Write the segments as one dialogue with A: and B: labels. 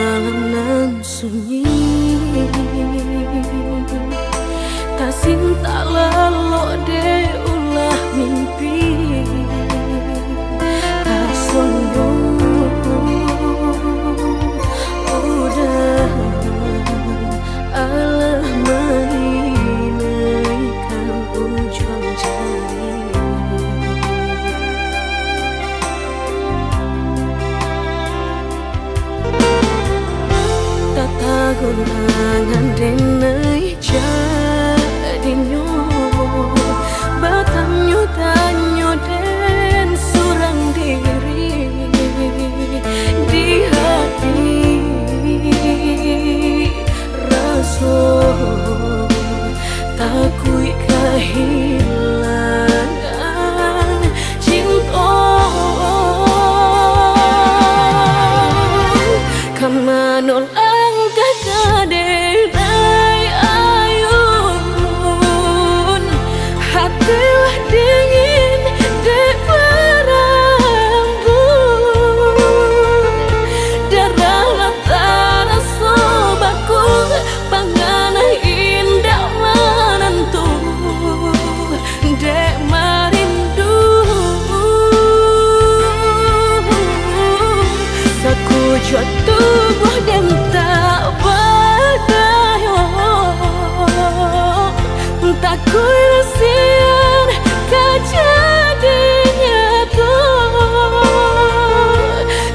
A: malam nan sunyi, tak cinta lelo de ulah mimpi, tak sombong udah alah mainkan ujung jari. Tata gulangan denai jadinya batangnya tanyo den surang diri di hati rasa takui kehilangan cinta kamanol angkat kadenai ayun hatilah dingin dek berambut darah latara sobaku pangana indah menentu dek marindu sakujud tubuh dan tak berdaya tak kuirasian kejadinya tuh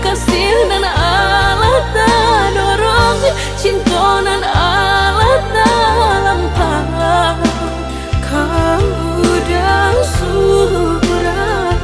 A: kasih dan Allah tak dorong cinta dan Allah tak lampau kau udah surah.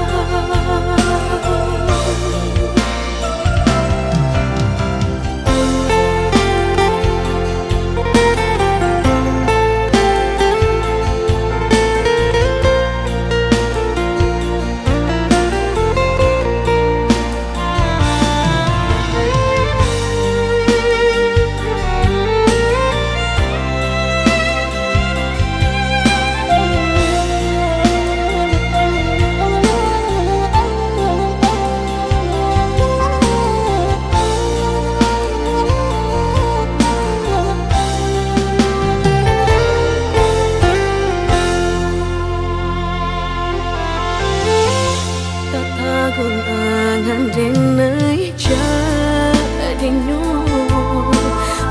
A: Gulangan denai jadinya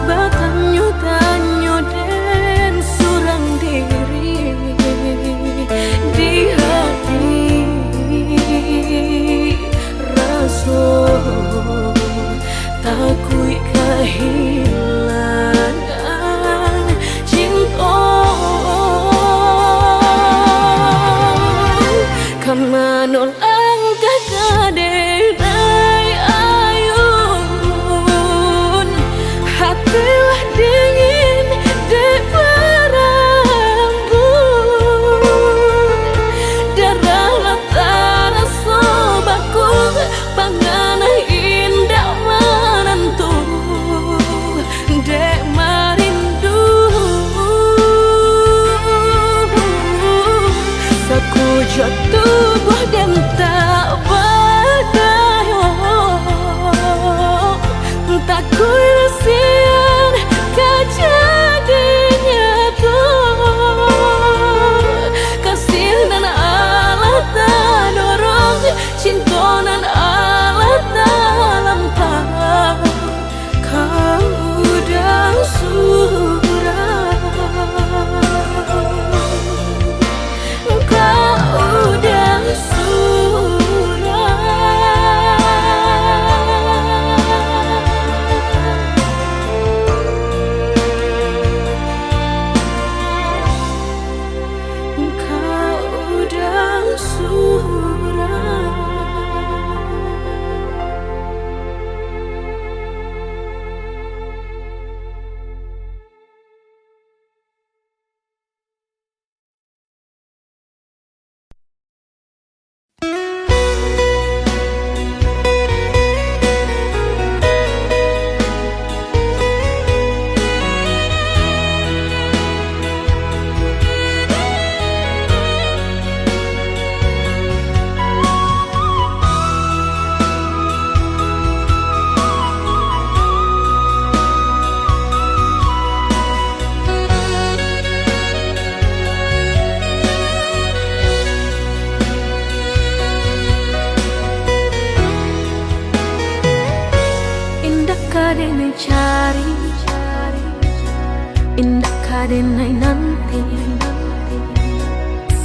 A: batangnya tanyo den surang diri di hati rasa takui kehilangan cinta kamanol kadenai ayun hatilah dingin dek berambut darah latara sobaku pangana indah menentu dek marindu sakujud tubuh dan tak berdaya tak kuirasian kejadinya tuh kasih dan Allah tak dorong cinta dan Allah tak lampau kau udah surah kau udah surah. cari indah kadenai nanti.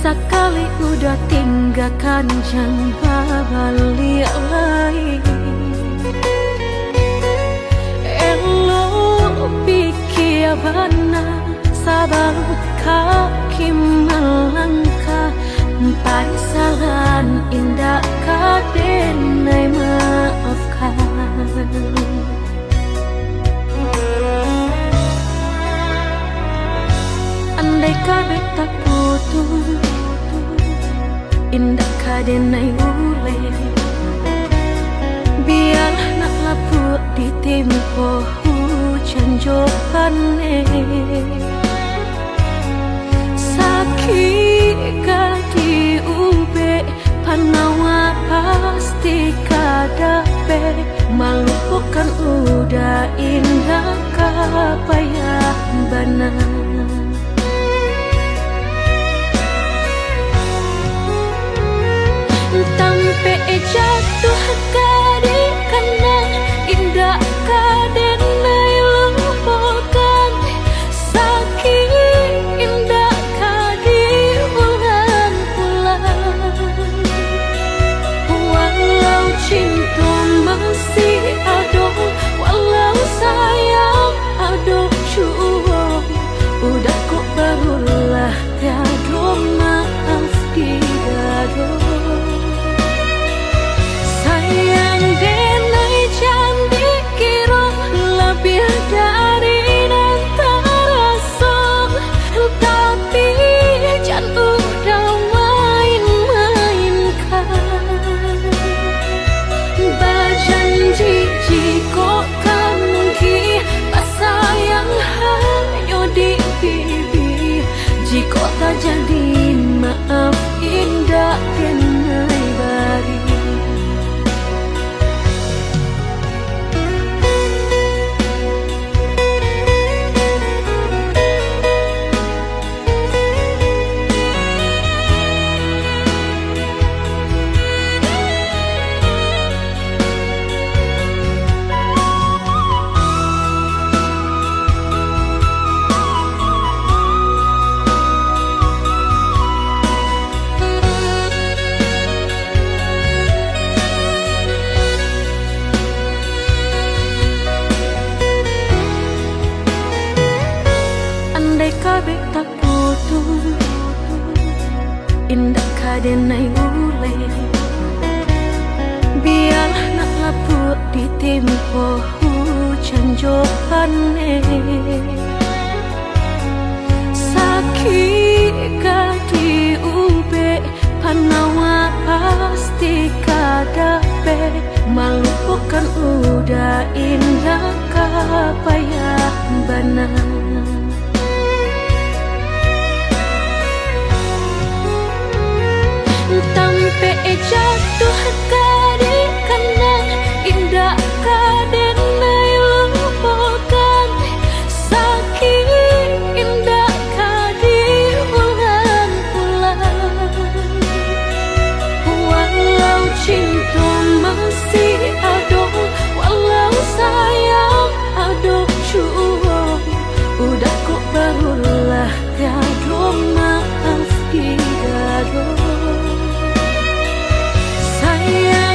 A: Sekali udah tinggalkan jangan balik lagi. Elo pikir bana sabar kaki melangkah, empat salan indah kadenai maafkan. Andai kabeh tak putus, indah kadenai ule. Biar nak lapuk di tempo hujan johane. Sakit kati ube panawa pasti kadape. Melupakan udah indah kapayah bana. Tampe jatuh kadi kana indah kadenai lupakan. Sakit indah kadi ulang-ulang. Walau cinta masih ada, walau sayang ada jua, udah kok barulah tiada maaf di dada. Sayang denai candi kira lebih dari antara song, tapi jangan udah main-mainkan. Berjanji jika kamu sayang hanya di bibi, jika tak jadi maaf indah denai bari. Andai kabeh tak putus, indah kadenai ule. Biar nak lapuk di tempo hujan johane. Sakit kati ube panawa pasti kadape. Melupakan udah indah kapayah bana. Tampe jatuh kadi kana indah kadenai lupakan. Sakit indah kadi ulang-ulang. Walau cinta masih ada, walau sayang ada jua, udah kok barulah tiada maaf di dada. Sayang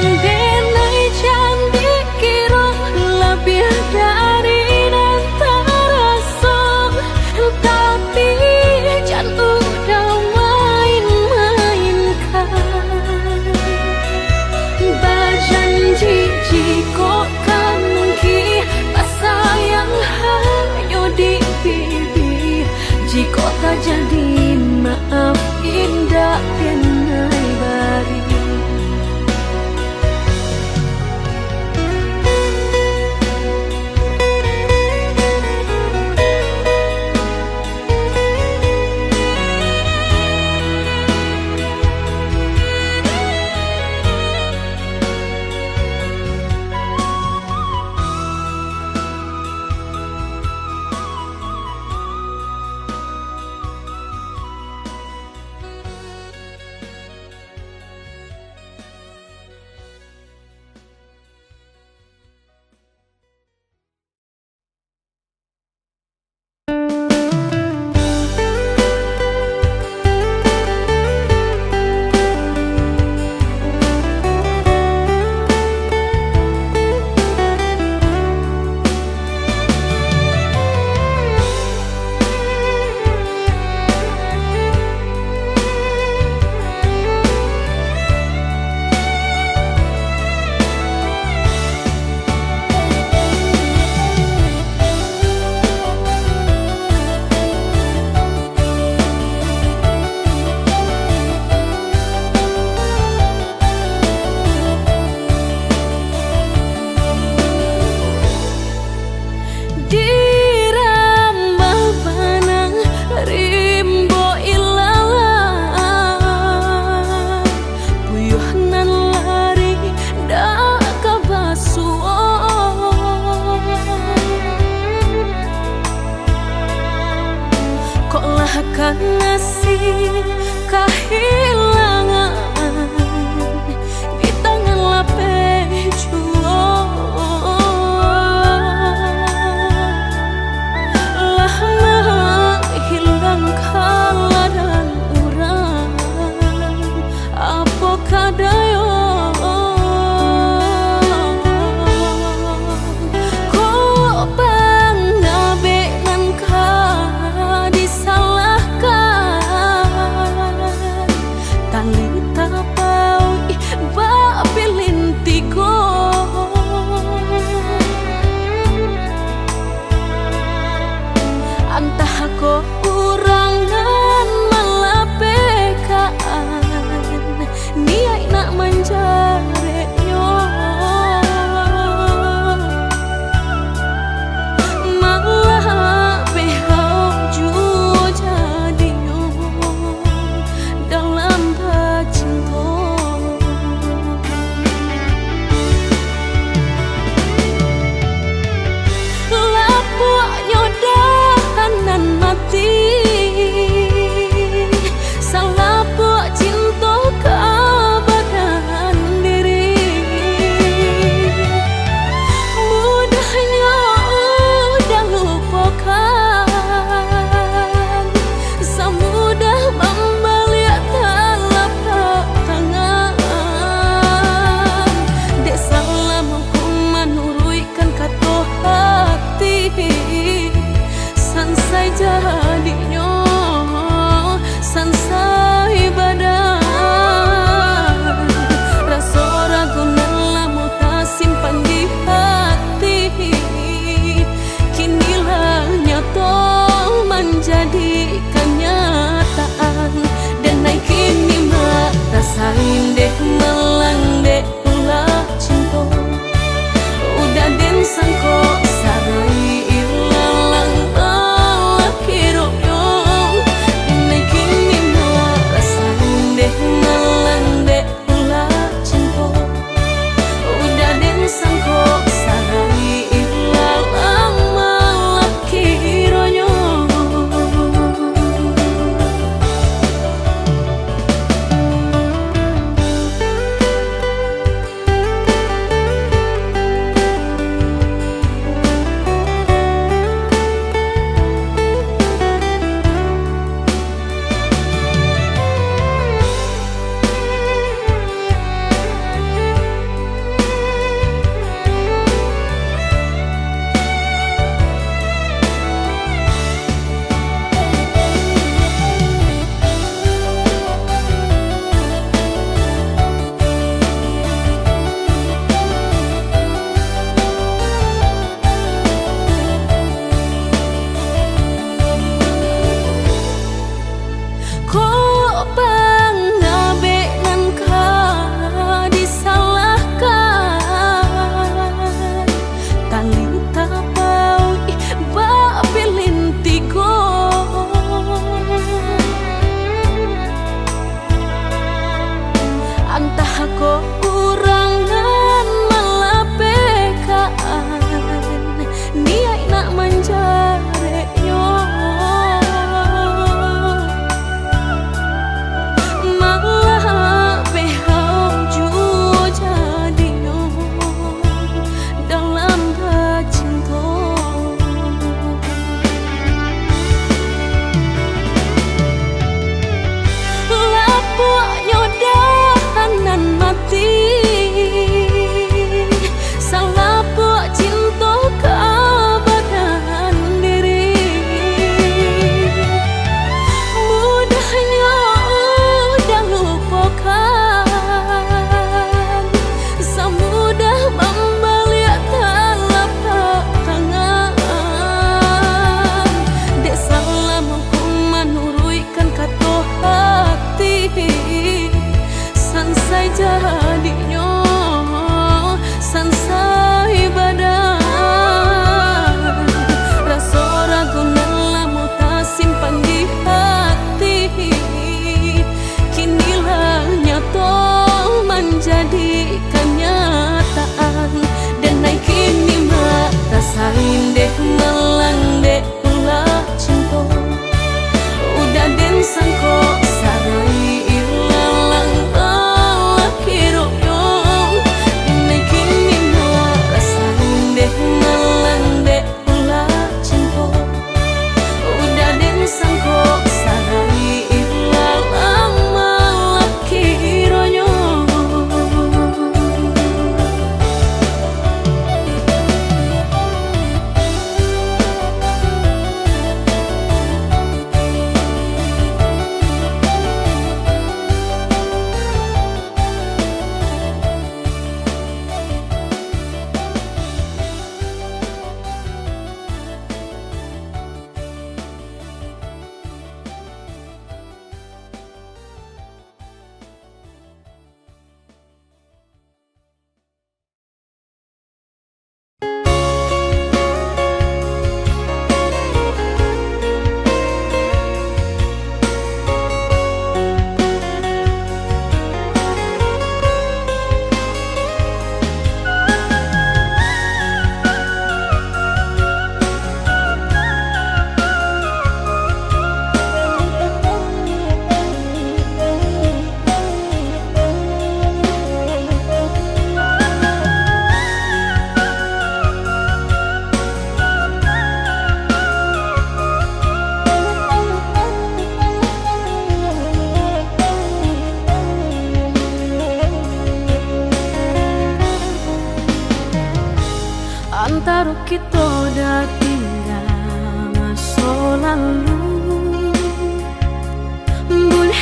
A: dirambah banang rimbo ilalang puyuhnan lari dak kabasuo kok lah kan ngasih kehilangan di tangan lape juo lah hilang kala dan urang apa kadayo kok pangabe nan ka disalahkan tali tapau ba pilintiko antah ko kurangan malapekaan niai nak menjaretnya malah behau juo jadinya dalam cinta lapuk nyodahan mati salapuk cinta keabadian diri mudahnya udah lupakan semudah membalik telapak tangan dek salah mampu menurutkan kata hati sansai jadinya sansai badan rasa ragu lamu tak simpan di hati kinilah nyata menjadi kenyataan dan naik kini mak rasain deh melang deh ulah cinta udah den sangko sarai ilalang laki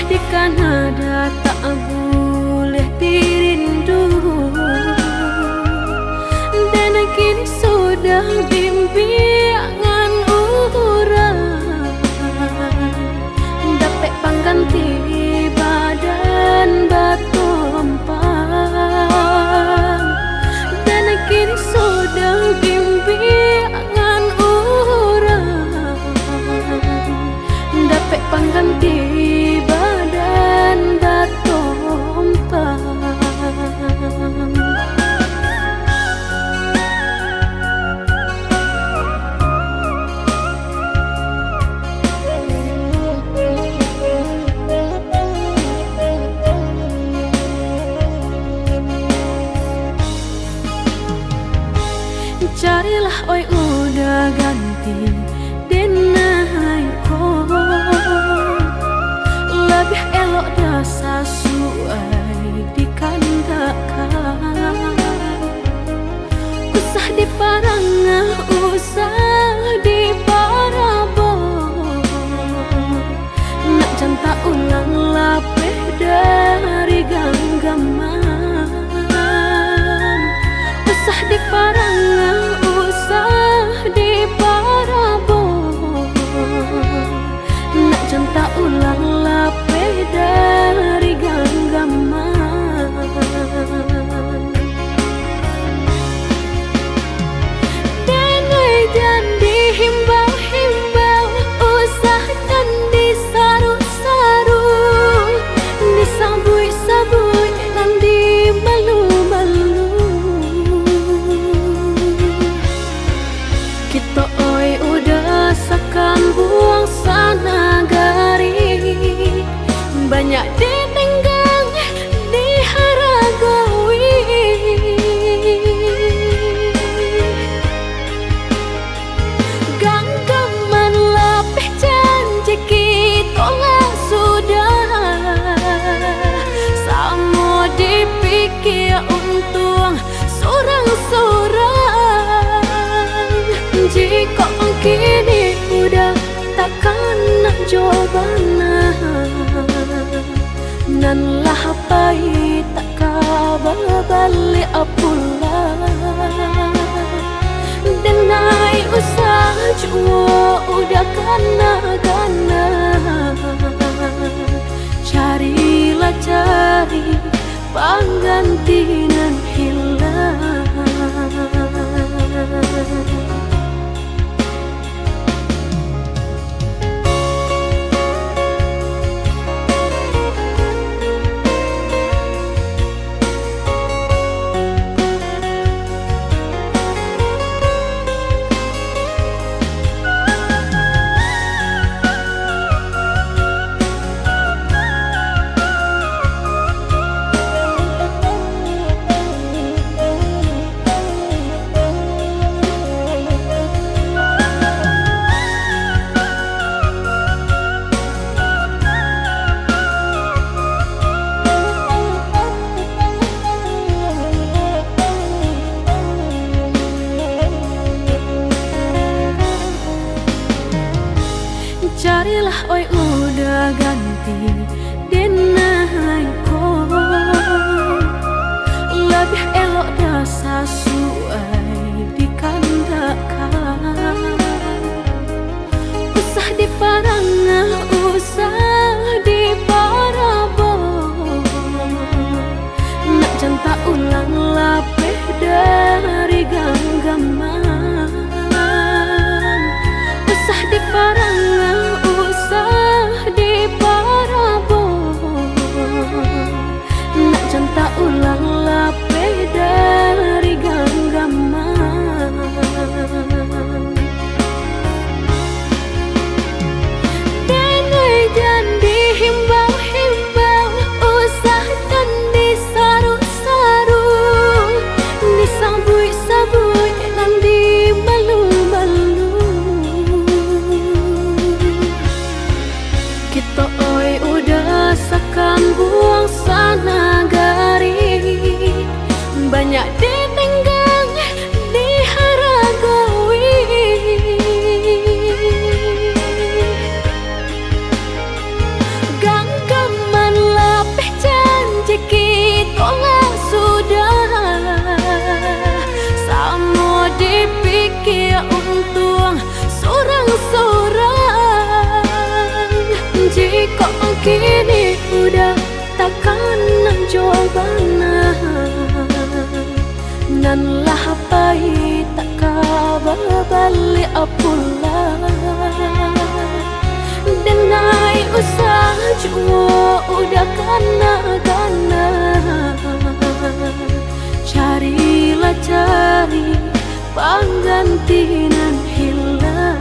A: di Kanada tak boleh dirindu, dan kini sudah bimbingan orang dapat pengganti badan batu empang, dan kini sudah bimbingan orang dapat pengganti badan batu empang. Carilah oi udah ganti denai ko, lebih elok dah sesuai dikandakan. Usah diparangah, usah diparabon, nak janta ulang lapeh dari genggaman. Usah diparangah, usah diparabon, nak janta ulang lapeh dari genggaman. Denai dan dihimbau-himbau, usah dan disaru-saru, disabui-sabui dan dimalu-malu. Kita oi udah sakan buang sana gari, banyak ditenggang diharagawi. Genggaman lapeh janji kita lah sudah, sama dipikir untung sorang-sorang. Jika kini udah takkan nak jawabana, nan lah pai tak kabar balik pula. Denai usah jua udah gana-gana, carilah cari pengganti nan hilang. Carilah oi udah ganti denai ko, lebih elok dah sesuai dikandakan. Usah diparangah, usah diparabon, nak janta ulang lapeh dari genggaman. Usah diparangah, usah diparabon, nak janta ulang lapeh dari genggaman. Denai dan dihimbau-himbau, usah dan disaru-saru, disabui-sabui janganlah pahit tak kabar balik apula denai usah cuma udah kana carilah cari penggantian hilang.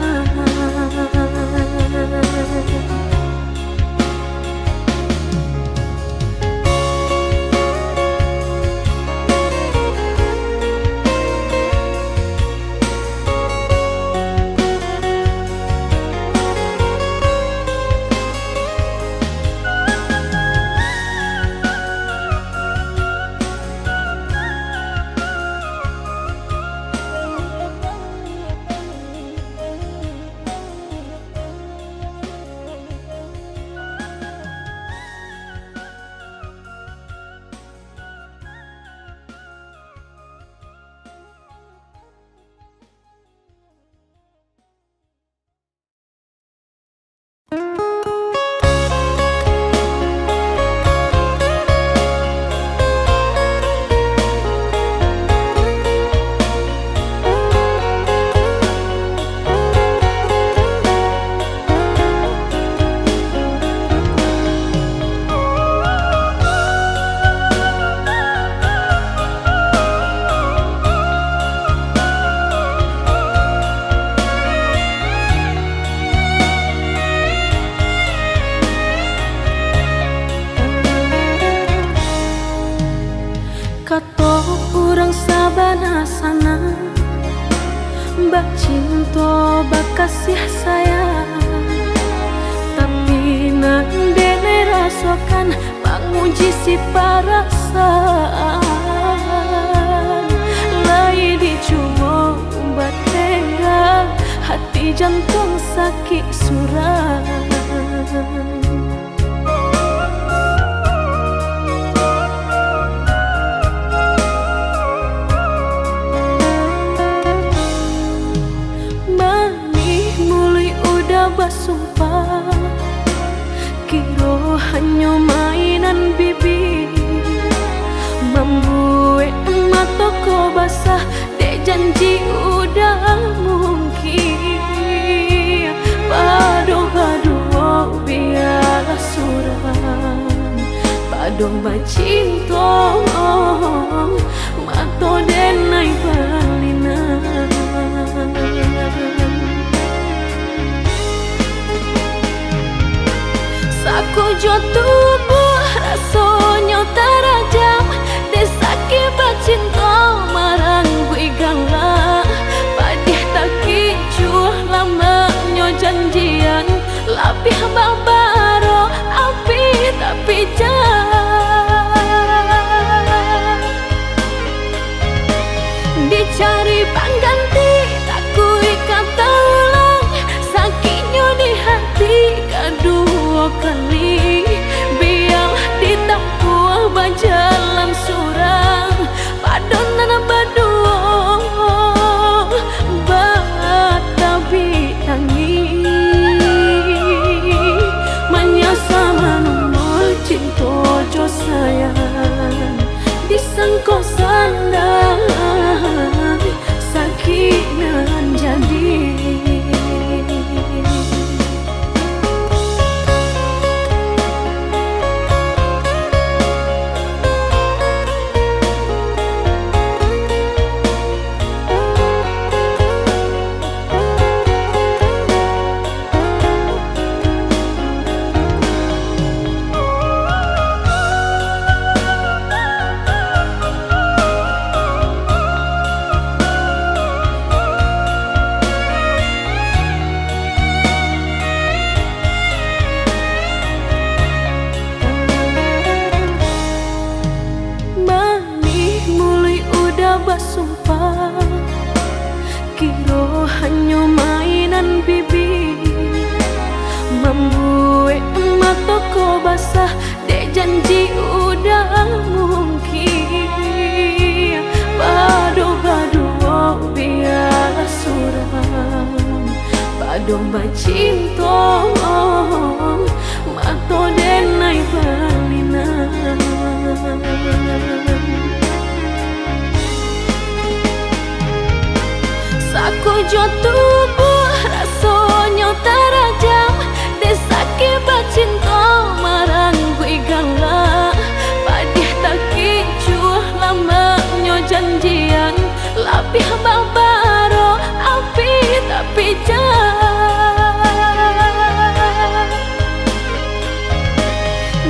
A: Kato urang sabana sana bak cinta bak kasih sayang tapi nang dene rasakan menguji si perasaan lai dicuma umbat tengah hati jantung sakit suram. Sumpah kiro hanya mainan bibi membuat mataku basah dek janji udah mungkin padu biarlah suram padu bacinta mato denai balinan. Aku jo tubuh rasanya terajam desaki bacinta marang gue galak padih tak kicuh lamanya janjian lapih babaro api tapi jangan dicari pengganti tak kui kata ulang sakitnya di hati kedua kali biar ditempuh berjalan surang padonan berdua batabi tangi menyasa menunggu cinta jo sayang disangko sandang sakit nan jadi. Sumpah kiro hanya mainan bibi membuat mataku basah dek janji udah mungkin padu biarlah suram padu bacinta mato denai balinan. Sakujo tubuh rasanya terajam, desake bacinta marang kui galak. Padih tak kicuh lamanya janjian, lapih babaro api tapi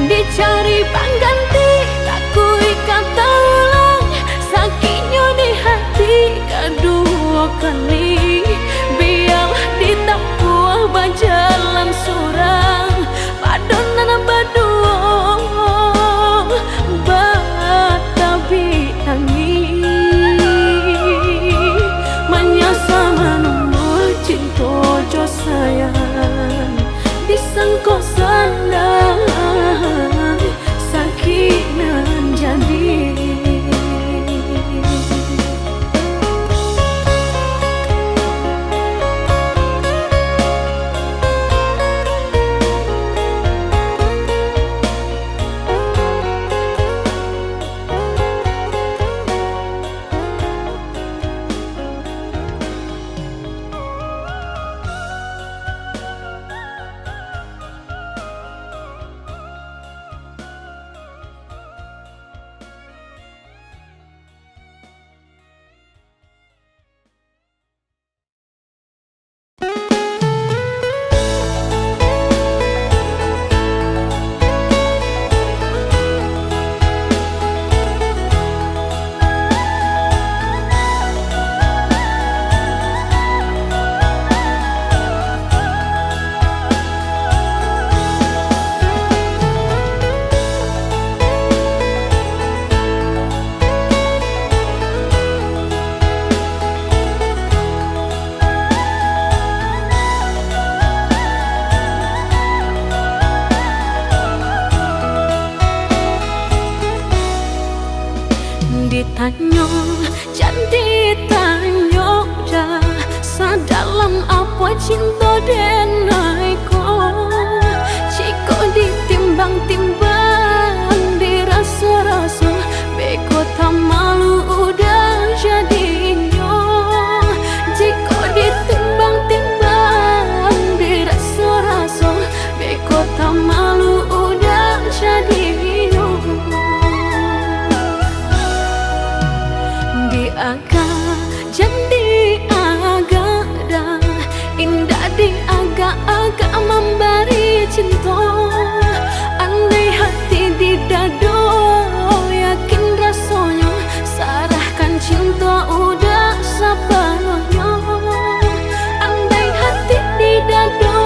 A: dicari pengganti, tak kui kata ulang. Sakitnya di hati kedua kali, biar ditempuh berjalan surang. Padonan berdua batabi tangi, menyasa menunggu cinta jo sayang. Disangko sandang sakinan jadi. Ditanya, jadi tanya dah, sadalam apa cinta denai ko. Jika ditimbang-timbang dirasa-rasa, beko tak malu udah jadinya. Jika ditimbang-timbang dirasa-rasa, beko tak malu udah jadinya. Agak jadi agak dah, indah di agak-agak memberi cinta. Andai hati di dado yakin rasanya, sarahkan cinta udah sepenuhnya. Andai hati di dado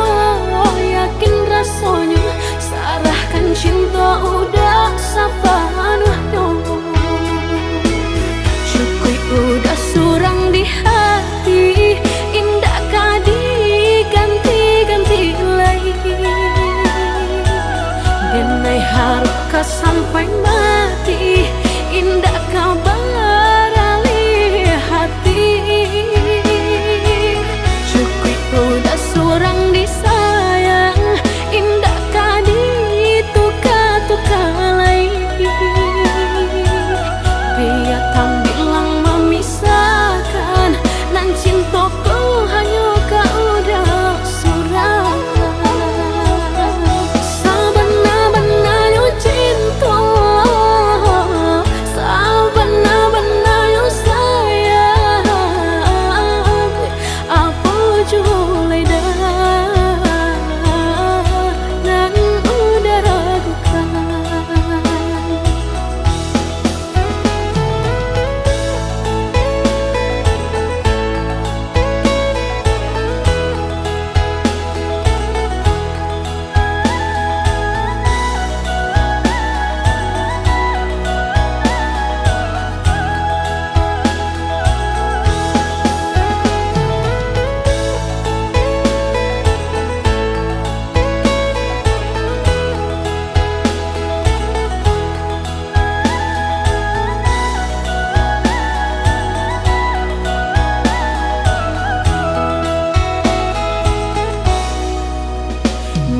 A: yakin rasanya, sarahkan cinta udah sepenuhnya. Udah surang di hati, indah kadi ganti-ganti lagi. Denai harka sampai mati, indah kabar ali hati. Cukup udah surang disayang, indah kadi tuka-tuka lagi. Biar tambilang memisahkan, nan cintaku hanya kau udah surang. Sabana-bananya cinta, sabana-bananya sayang. Apa julai dah, nan udah ragukan.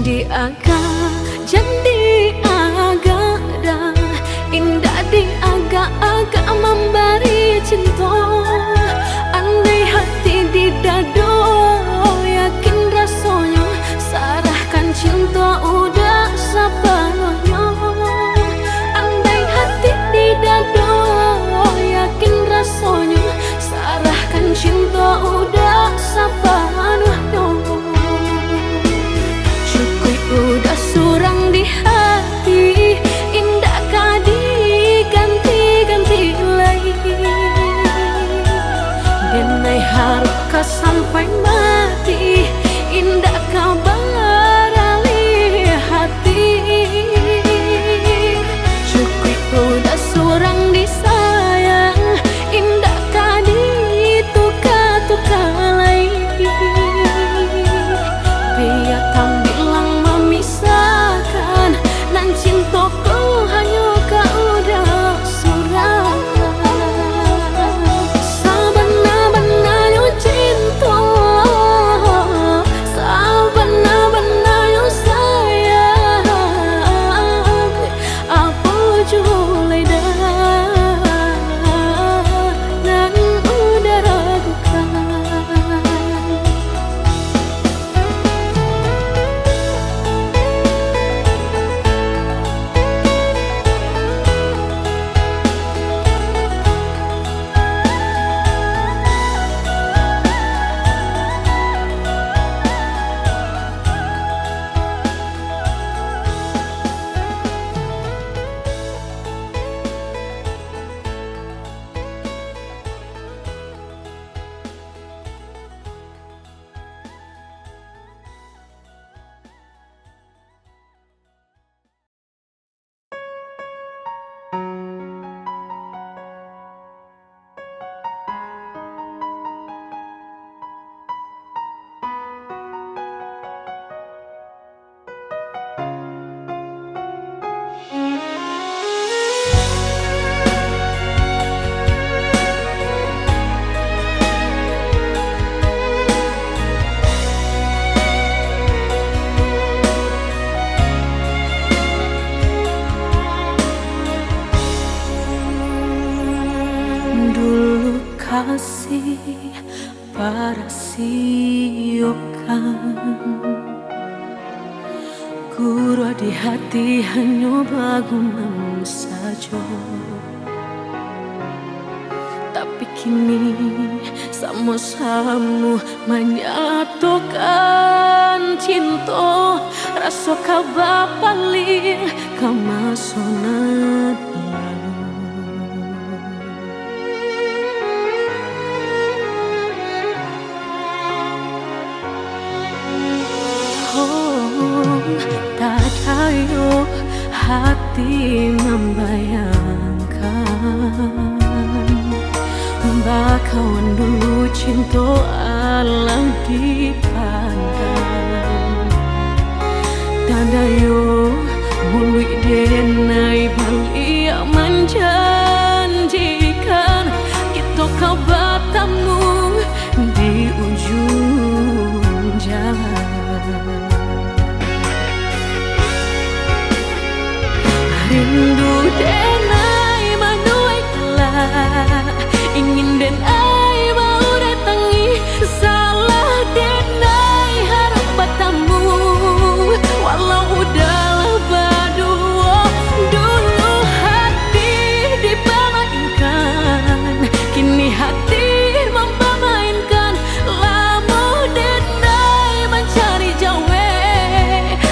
A: Di agak jadi agak dah, indah di agak-agak memberi cinta. Andai hati di Guru di hati hanya baguman saja. Tapi kini sama-sama menyatukan cinta. Rasa kabar paling kemasonan tak tahu hati membayangkan bakawan dulu cinta alam dipandang. Tanda yo bului denai bali menjanjikan kita kau bertemu di ujung jalan. Rindu denai manuai kelak, ingin denai mau datangi, salah denai harap bertemu. Walau udahlah berdua, dulu hati dipermainkan, kini hati mempermainkan. Lama denai mencari jawe,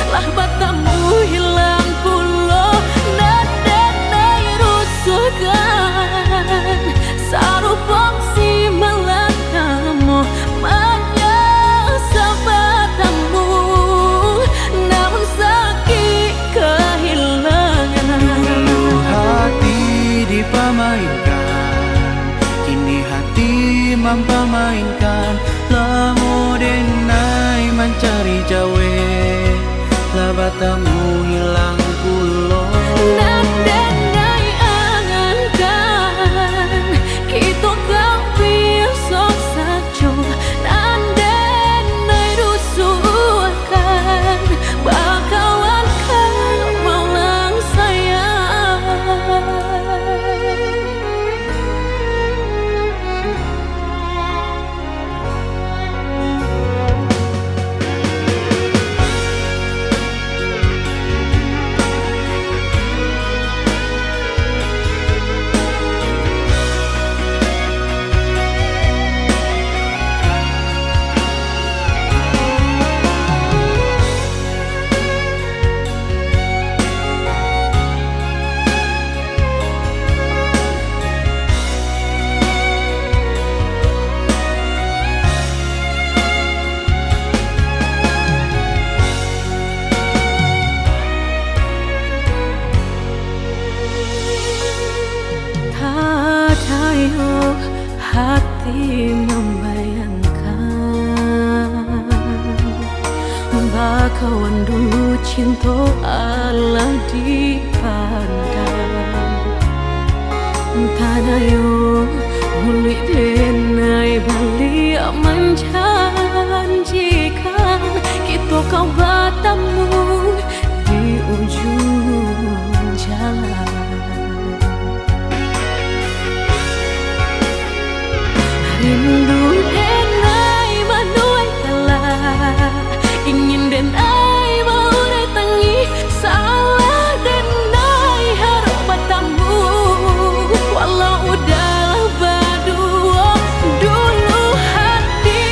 A: lah bertemu hilang pulau. Sarupang si melatamu menyesabatamu, namun sakit kehilangan.
B: Dulu hati dipermainkan, kini hati mempermainkan. Lamo denai mencari jawe, lah bertemu hilang pulau.
A: Hati membayangkan bakawan dulu cinta Allah dipandang. Tanah yo muli denai bali menjanjikan kita kau bertemu di ujung jalan. Rindu denai manuai kelak, ingin denai mau datangi, salah denai harap bertemu. Walau udahlah berdua, dulu hati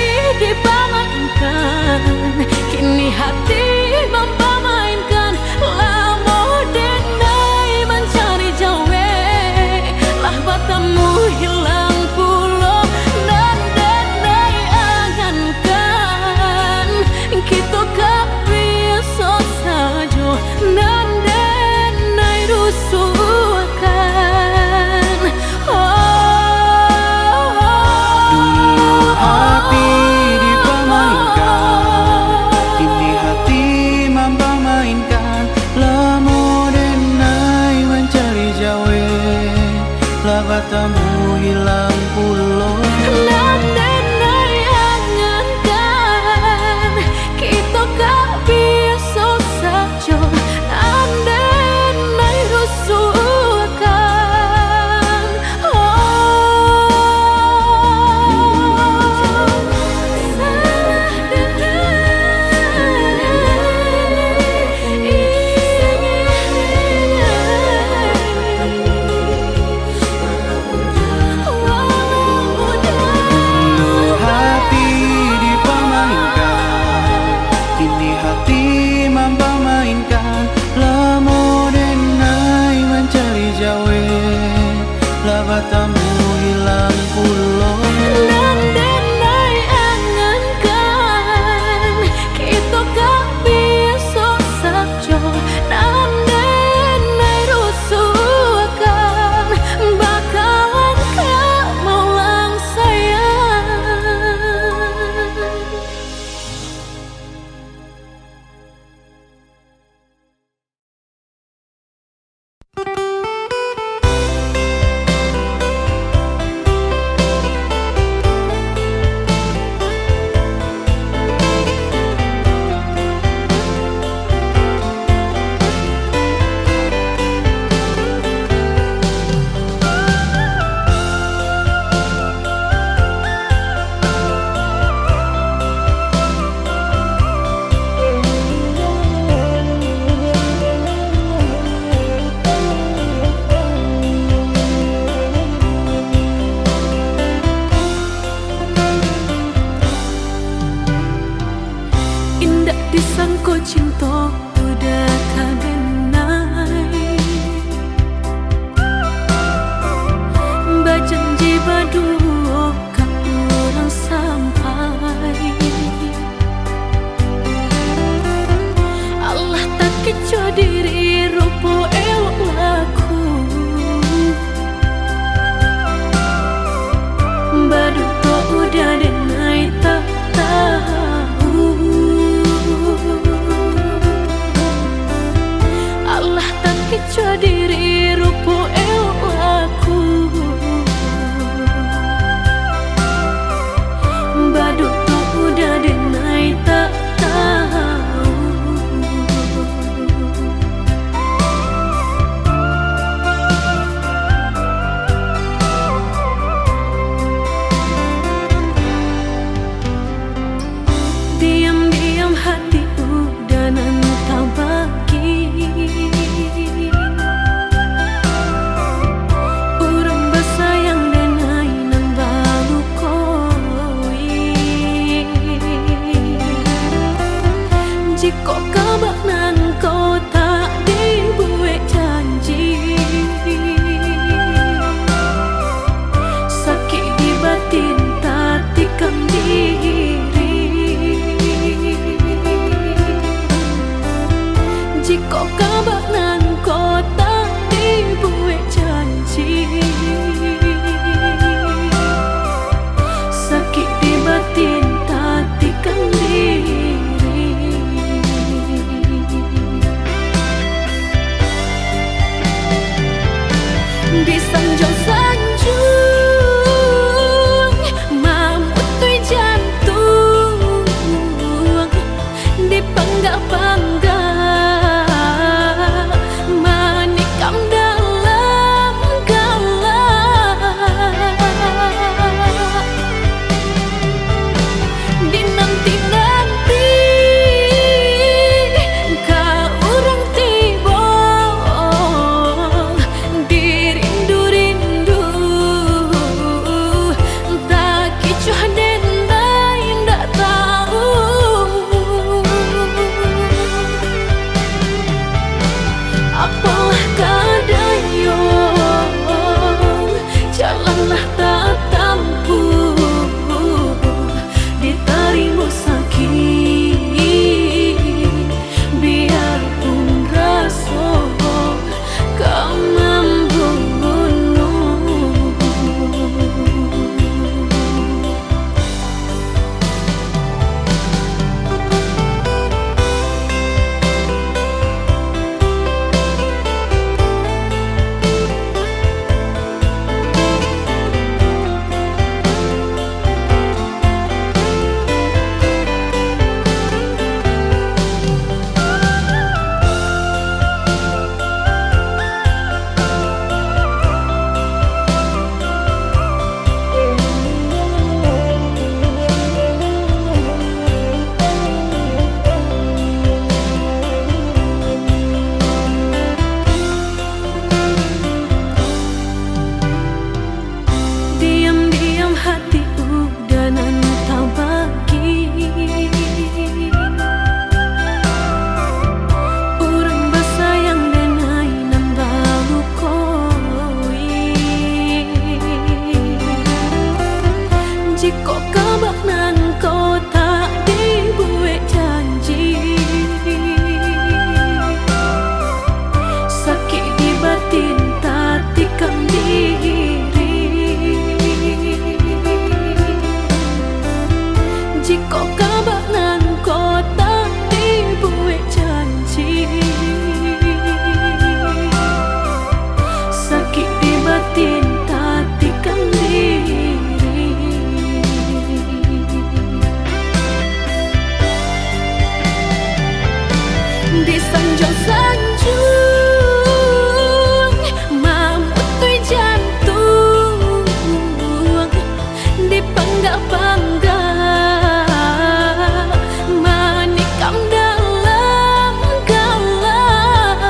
A: disangko cinta udah kadenai, bajanji baduo kak orang sampai. Allah tak kecoh diri rupo elok laku, badu to udah denai tak tahu. Allah tak kecoh diri rupo elok laku, badu to udah denai tak tahu. Diam-diam hati udah nantau bagi urang bersayang denai nang balu koi. Jika kabak nang kau tak dibuat janji, sakit di batin tak tikam diri. Jika kabak nang kau tak dibuat janji, sakit di batin tak tikam diri. Di sanjung-sanjung mamutui jantung, di pangga-pangga manikam dalam galak. Di nanti-nanti kau orang tiba, di rindu-rindu tak kecoh denai ndak tahu. Apalah kadayong, jalanlah tak tampu, diterima sakit, biarpun rasa kau membunuh. Diam-diam hati udah nantau bagi urang bersayang denai nang balu koi. Jika kabak nang kau tak dibuat janji, sakit di batin tak tikam diri. Jika kabak nang kau tak dibuat janji, sakit di batin tak tikam diri. Di sanjung-sanjung mamutui jantung, di pangga-pangga manikam dalam galak.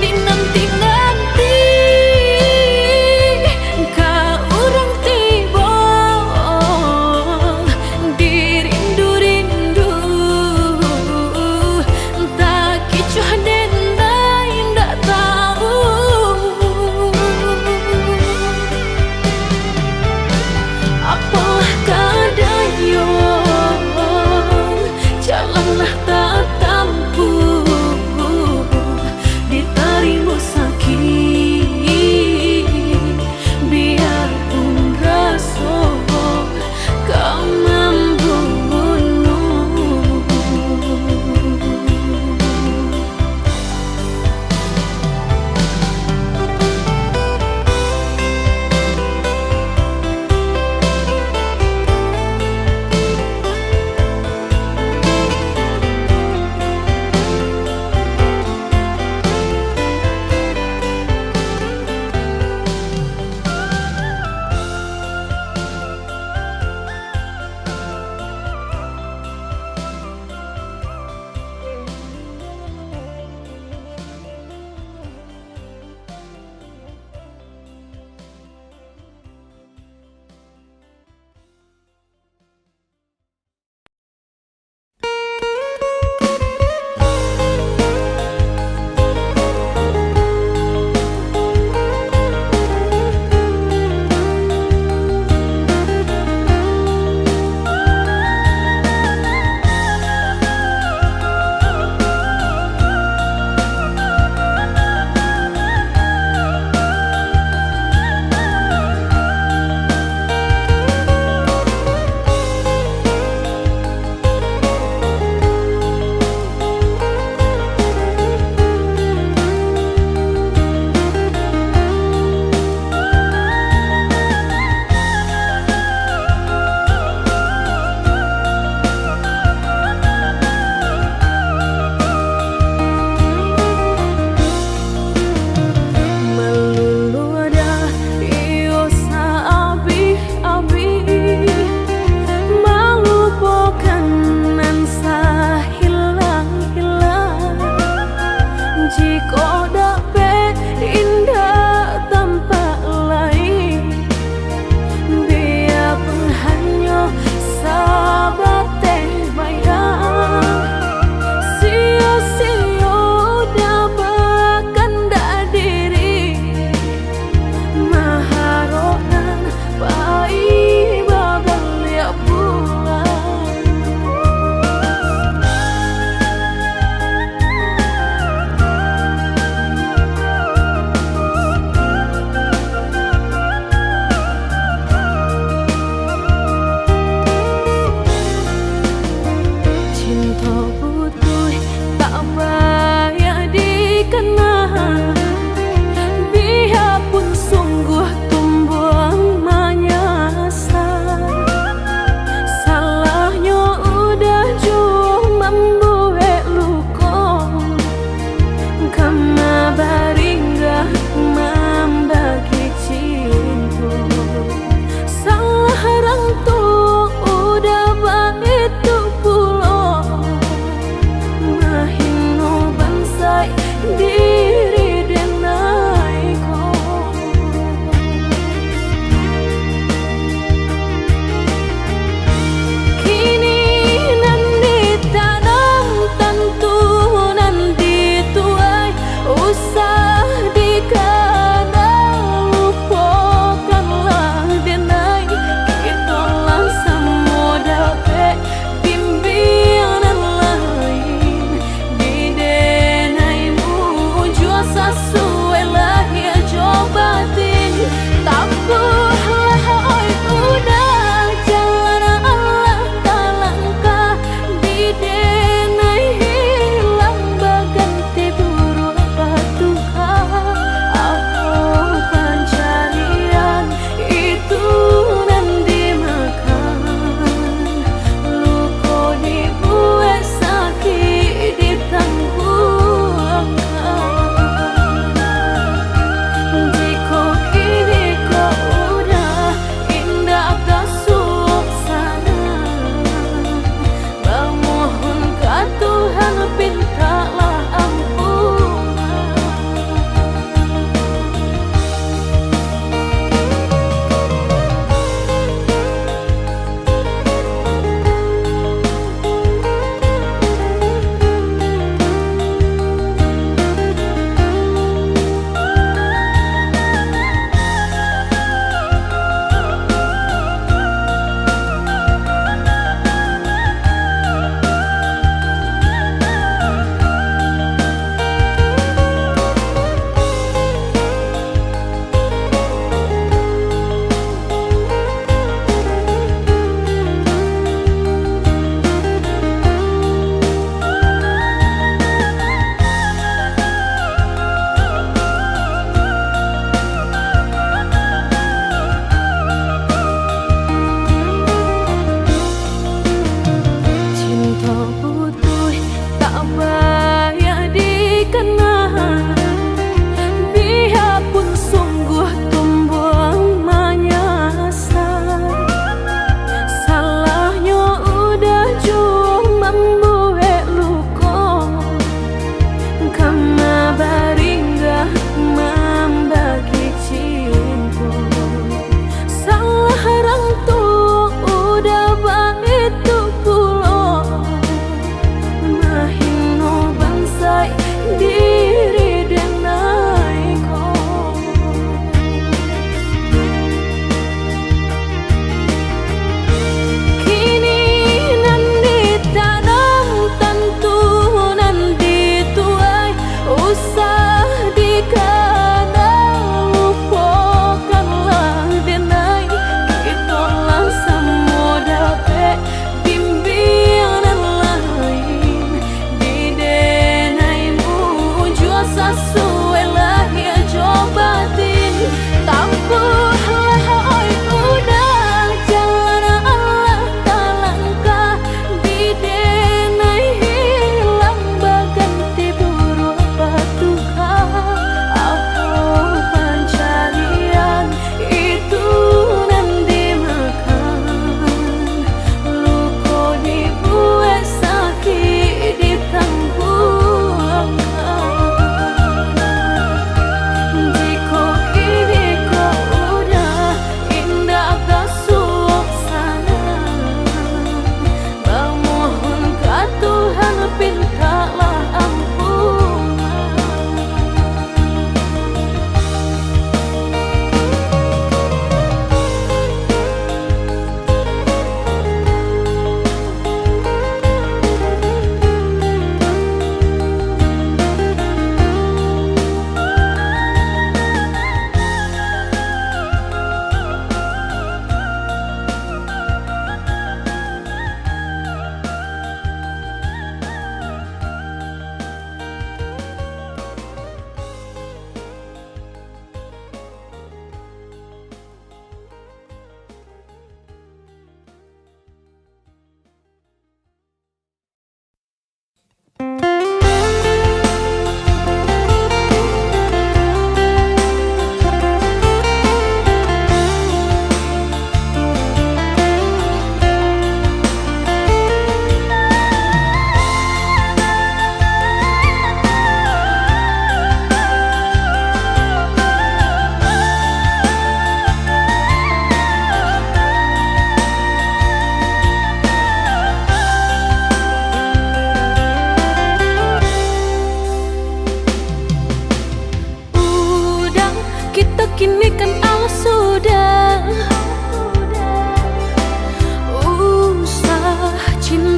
A: Di nanti-nanti kau orang tiba,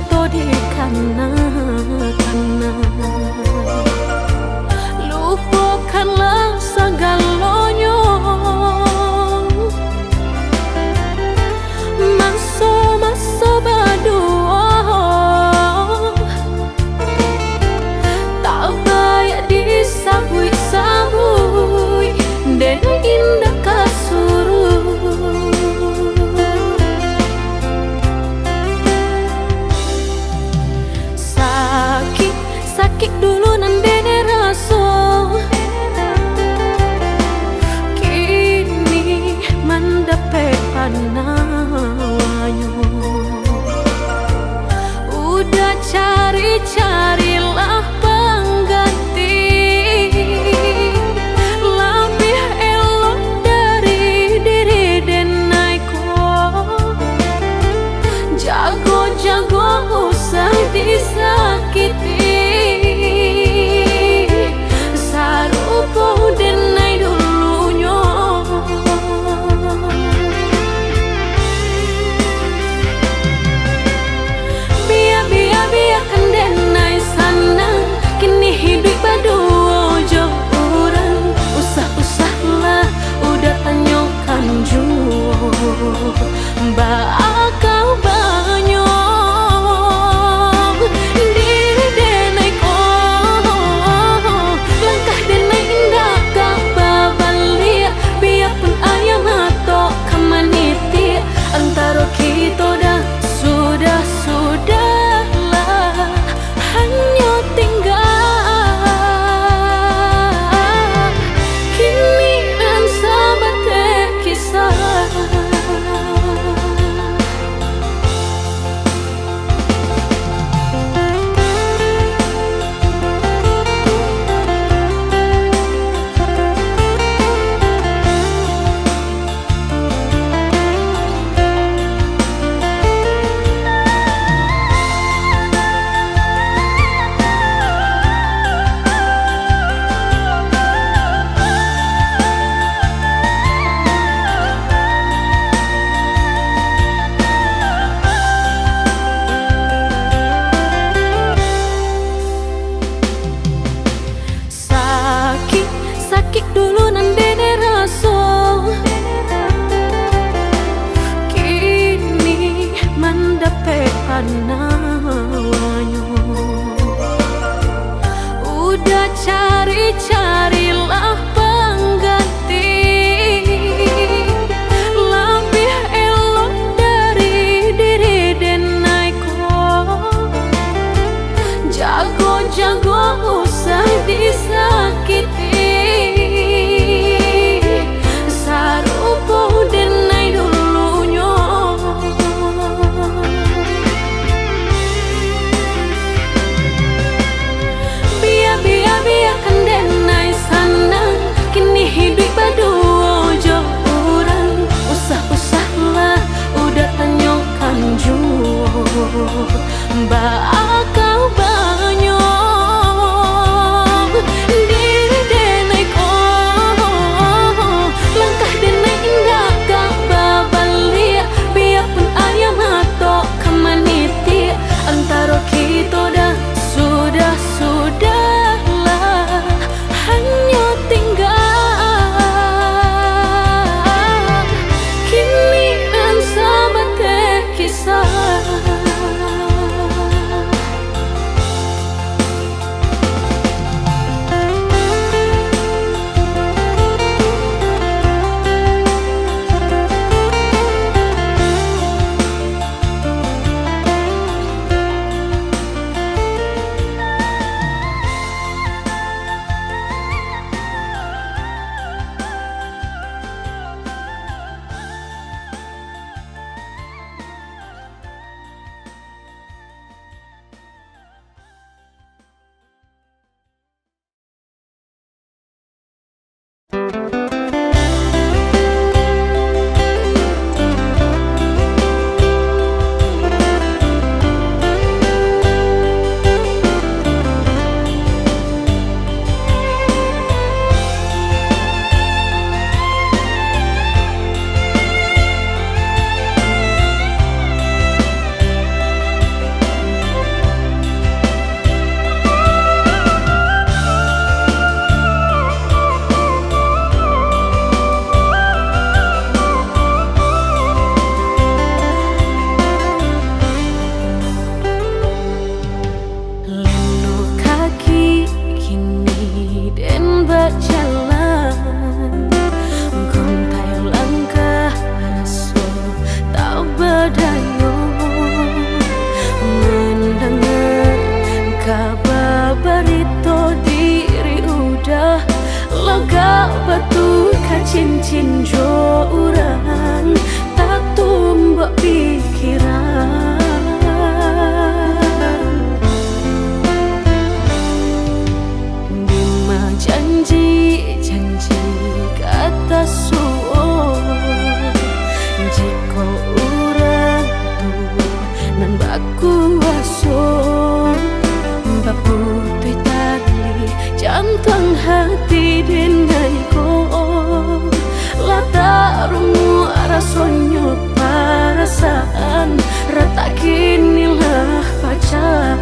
A: to di kana lupakanlah segalanya. Masa-masa berdua tak baik disabui-sabui dan indah kasuruh. Sakit dulu nandene rasa, kini mendapat panawanyo. Udah cari-carilah pengganti, lebih elok dari diri denaiku. Jago-jago usah disakiti, sarupo denai dulunya. Biarkan denai sana, kini hidup berdua jauh orang. Usah-usahlah udah tanyakan jua, bakal banyak diri denai ko. Langkah denai indah kau babalia, biarpun ayam atau kamaniti. Antara kita dah sudahlah hanya tinggal kini dan sahabat kisah. Sakit dulu nandene rasa, kini mendapat panawanyo. Udah cari-carilah pengganti, lebih elok dari diri denaiku. Jago-jago usah disakiti, sarupo denai dulunya. cincin jo urang tak tumbak pikiran. Dima janji kata suon jika urang nan baku waso baputui tali jantung hati denai ko lata rungu rasonyo perasaan retak kinilah pacar.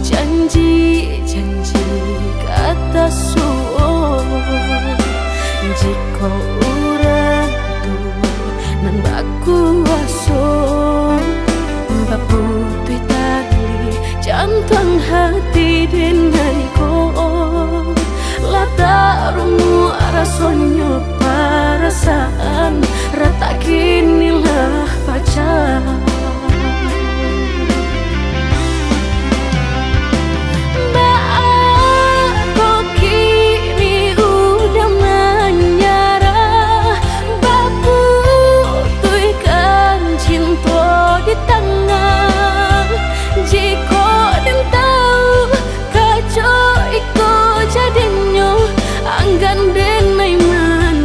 A: Janji kata suon jika urang nan baku waso baputui tali jantung hati denai ko lata rungu rasonyo perasaan retak kinilah pacar. Anggan denai man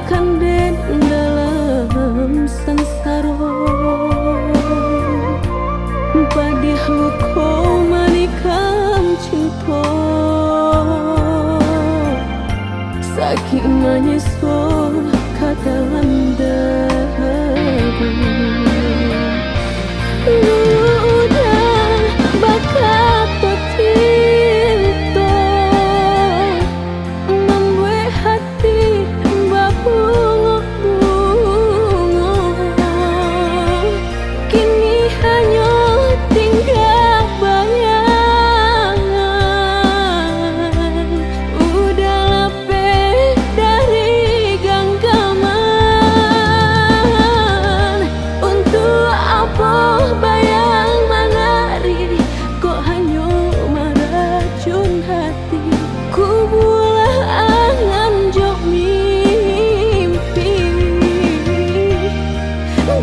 A: kanden dalam sansaro padih luko manikam cinta saking menyesal ke dalam dagu udah bakat cinta membuat hati berbunga-bunga kini hanya tinggal bayangan udah lepeh dari genggaman untuk apa bayang menari kok hanya meracun hati ku bulah angan jok mimpi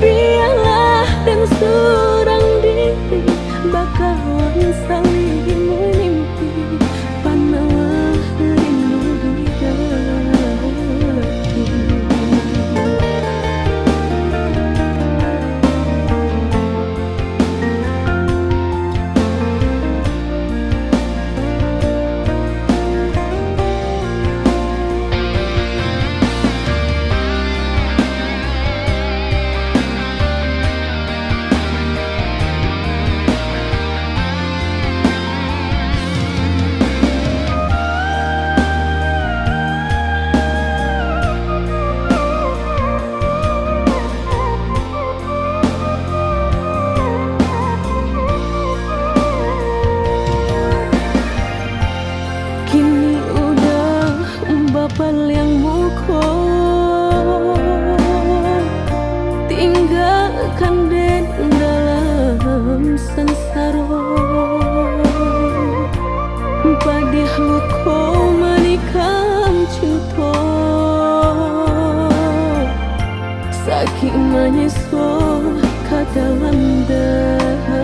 A: biarlah dan surang diri bakalan saling menimpi panah rindu di hati. Kini udah bapal yang mukul tinggalkan den dalam sansaro padih luko manikam cinta saking menyesal ke dalam dagu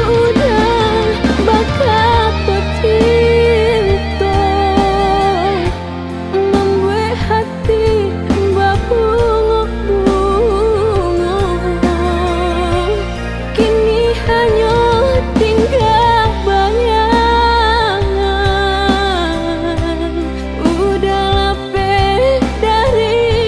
A: udah bakat cinta membuat hati berbunga-bunga kini hanya tinggal bayangan udah lepeh dari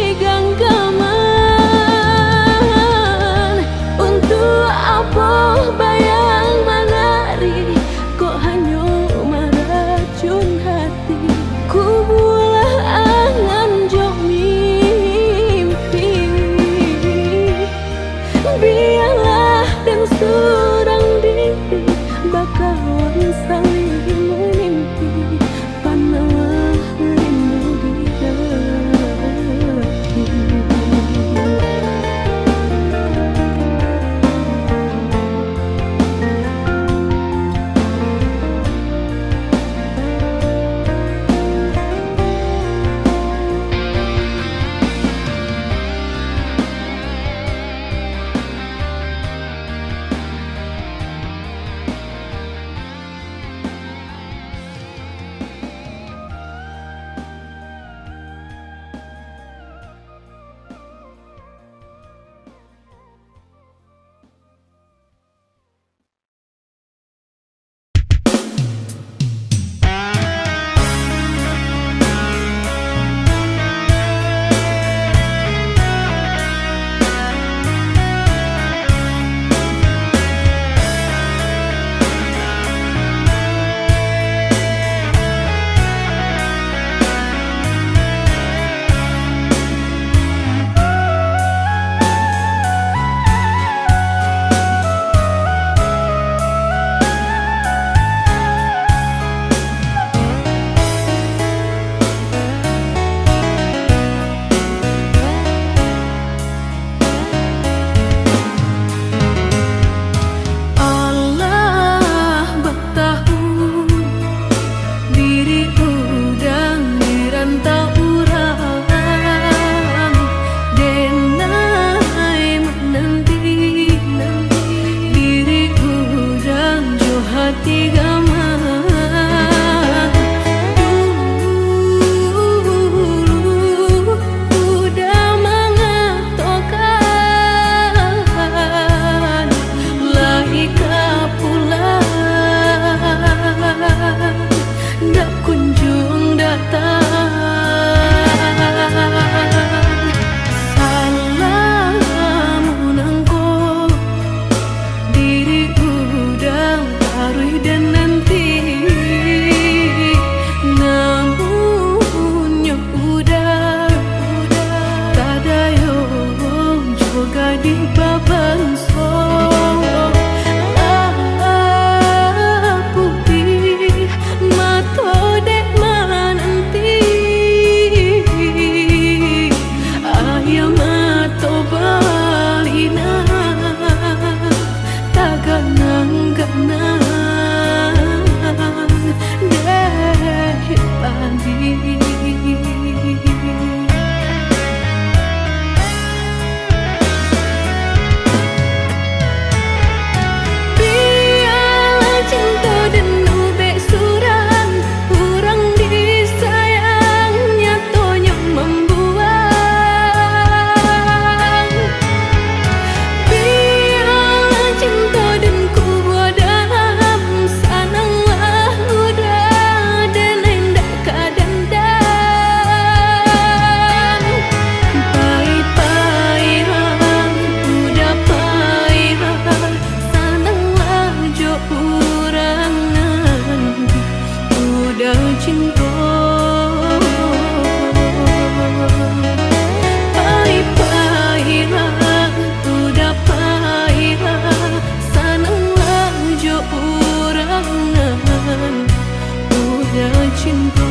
A: cinta.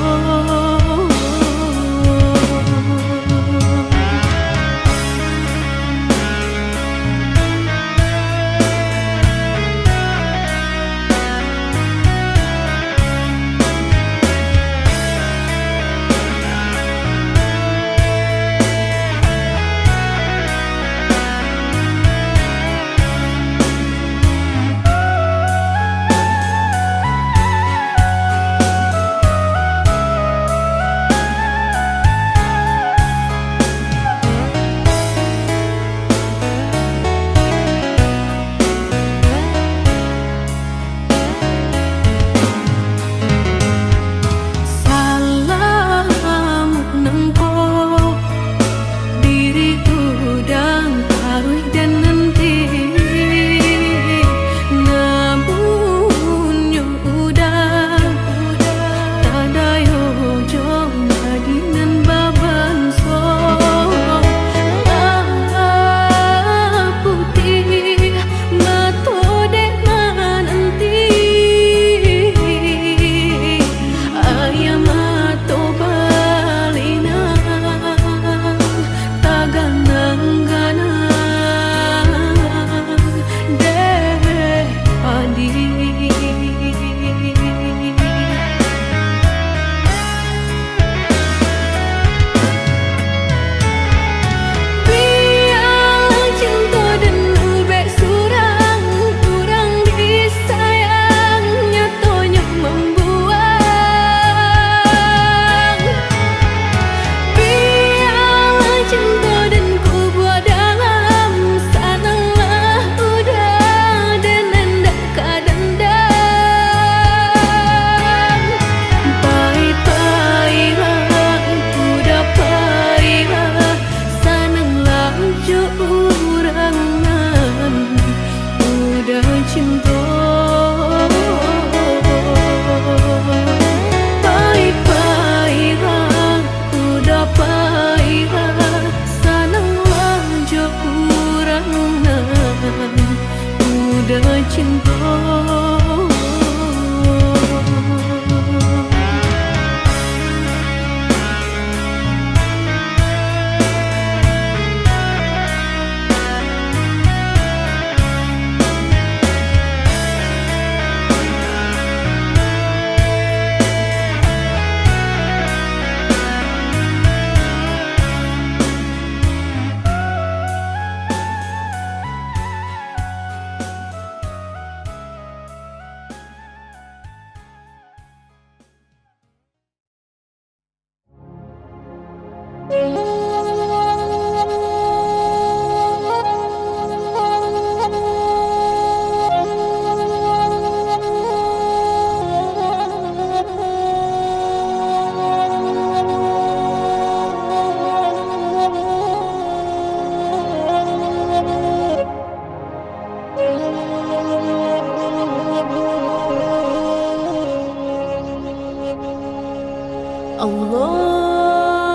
A: Allahu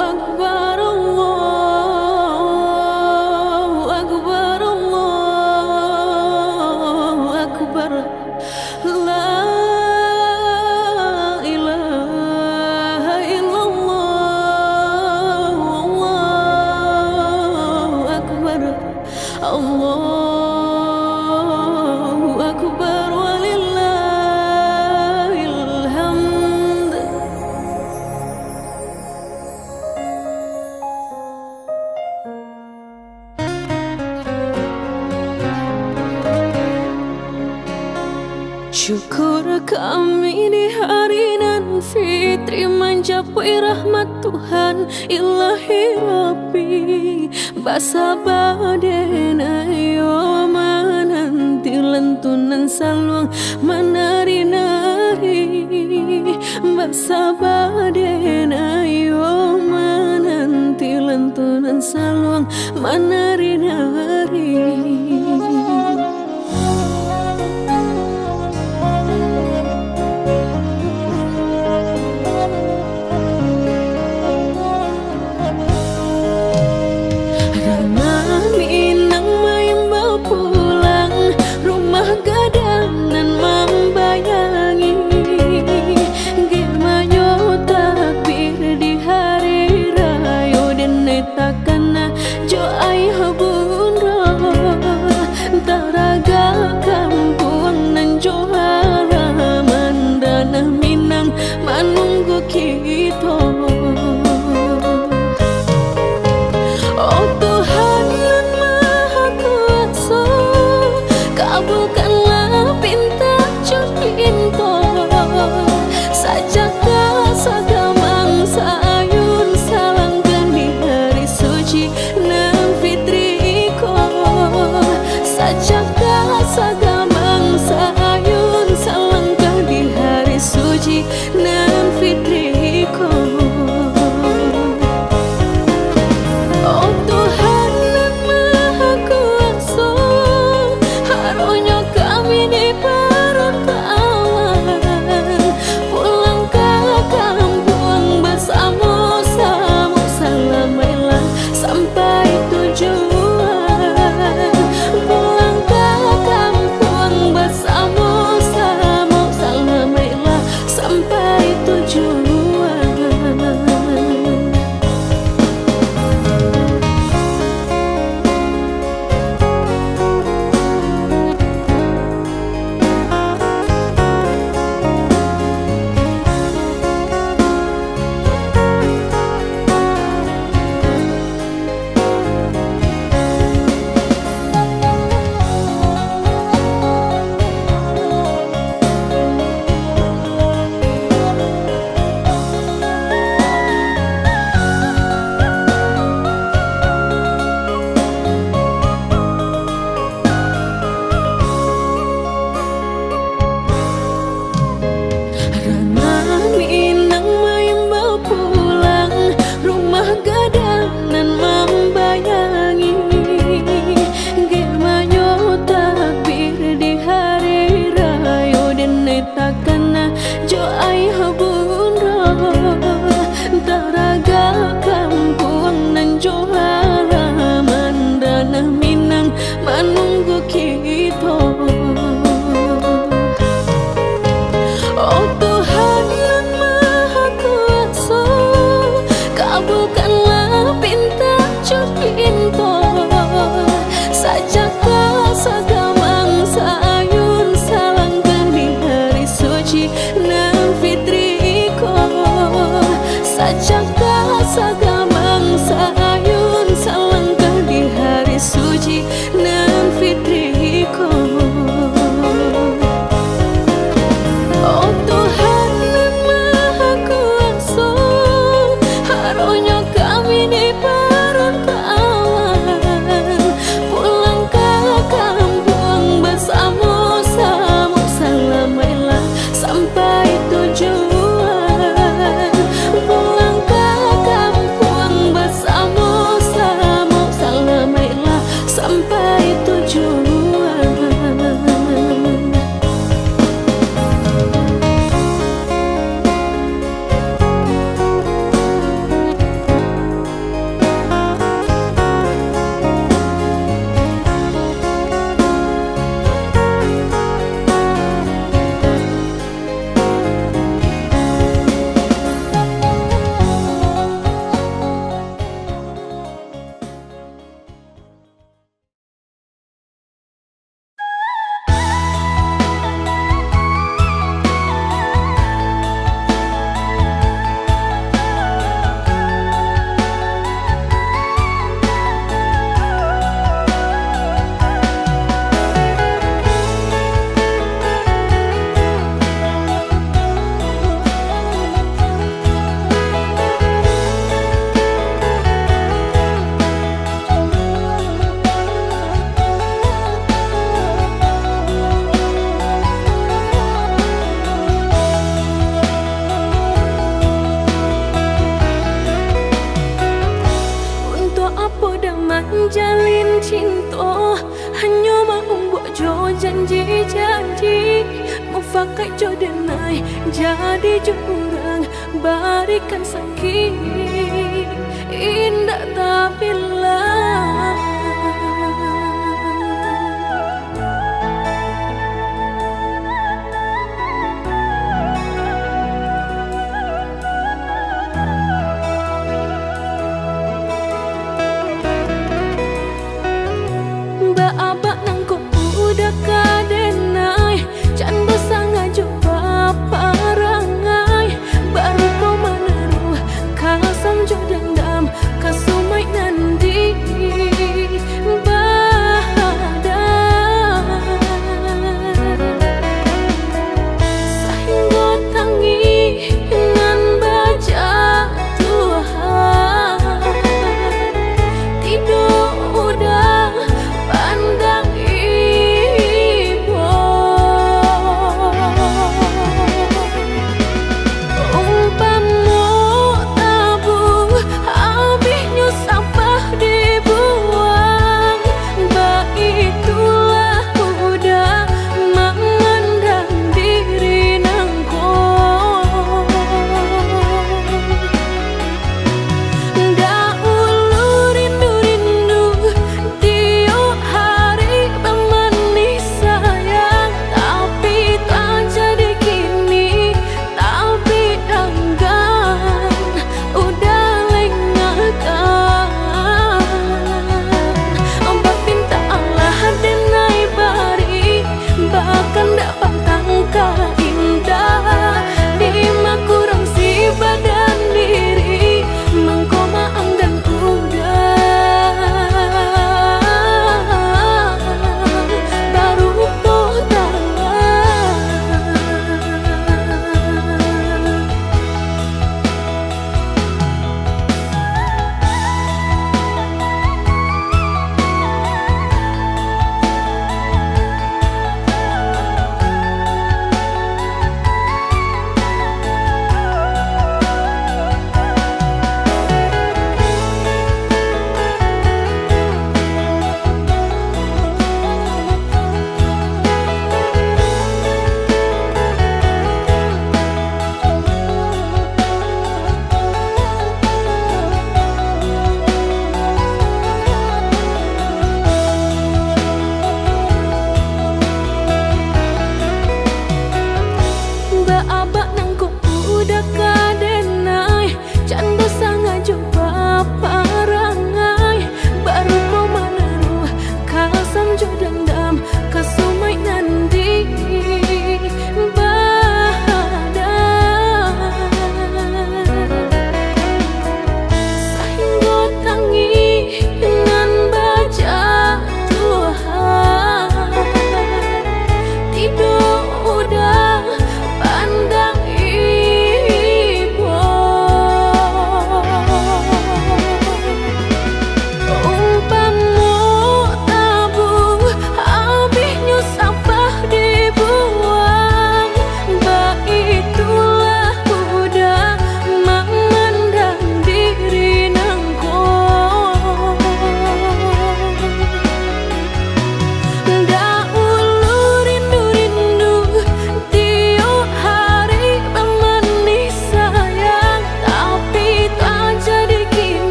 A: Akbar, Allahu Akbar, Allahu Akbar. La ilaha illallah, Allahu Akbar. Allahu Akbar walillahil hamd. Syukur kami di hari nan fitri mencapai rahmat Tuhan Ilahi Rabbi. Basa badena yo mananti lentunan saluang menari-nari. Basa badena yo mananti lentunan saluang menari-nari. Sajakah sagamang sayun salangkan di hari suci nan fitri ko. Sajakah sagamang sayun salangkan di hari suci nan fitri ko. Oh Tuhan nan Maha Kuasa, harunya kami diperkawan, pulang ke kampung bersama-sama, selamanya sampai tujuan. Pulang ke kampung bersama-sama, selamanya sampai tujuan. Menunggu kita. Oh Tuhan yang Maha Kuasa, kabulkanlah pinta pinta. Sajakah sagamang sayun salangkan di hari suci nan fitri ko. Sajakah sagamang sayun salangkan di hari suci nan fitri ko. Oh Tuhan nan Maha Kuasa, harunya kami diperkawan, pulang ke kampung bersama-sama, selamanya sampai tujuan. Pulang ke kampung bersama-sama, selamanya sampai tujuan. Menjalin cinta hanya mau buat jo janji-janji, mufakat jo denai jadi jo orang barikan sakit indah tapi lah. Abak nang ko udah kadenai, canda sangat jumpa parangai, baru kau menaruh kasam jo dendam kasumai nandi.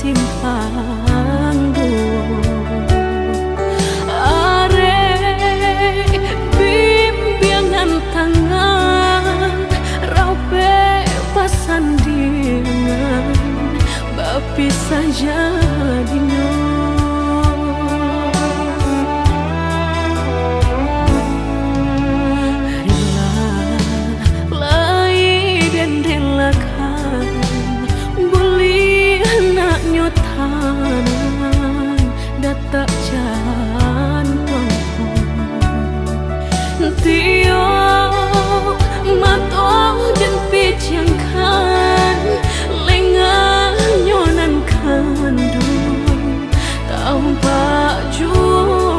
A: simpang dua are bimbingan tangan rape pasandingan bapi saja dino tanan datak jantung tio mato dan pijangkan lengah nyonan kandu tanpa jua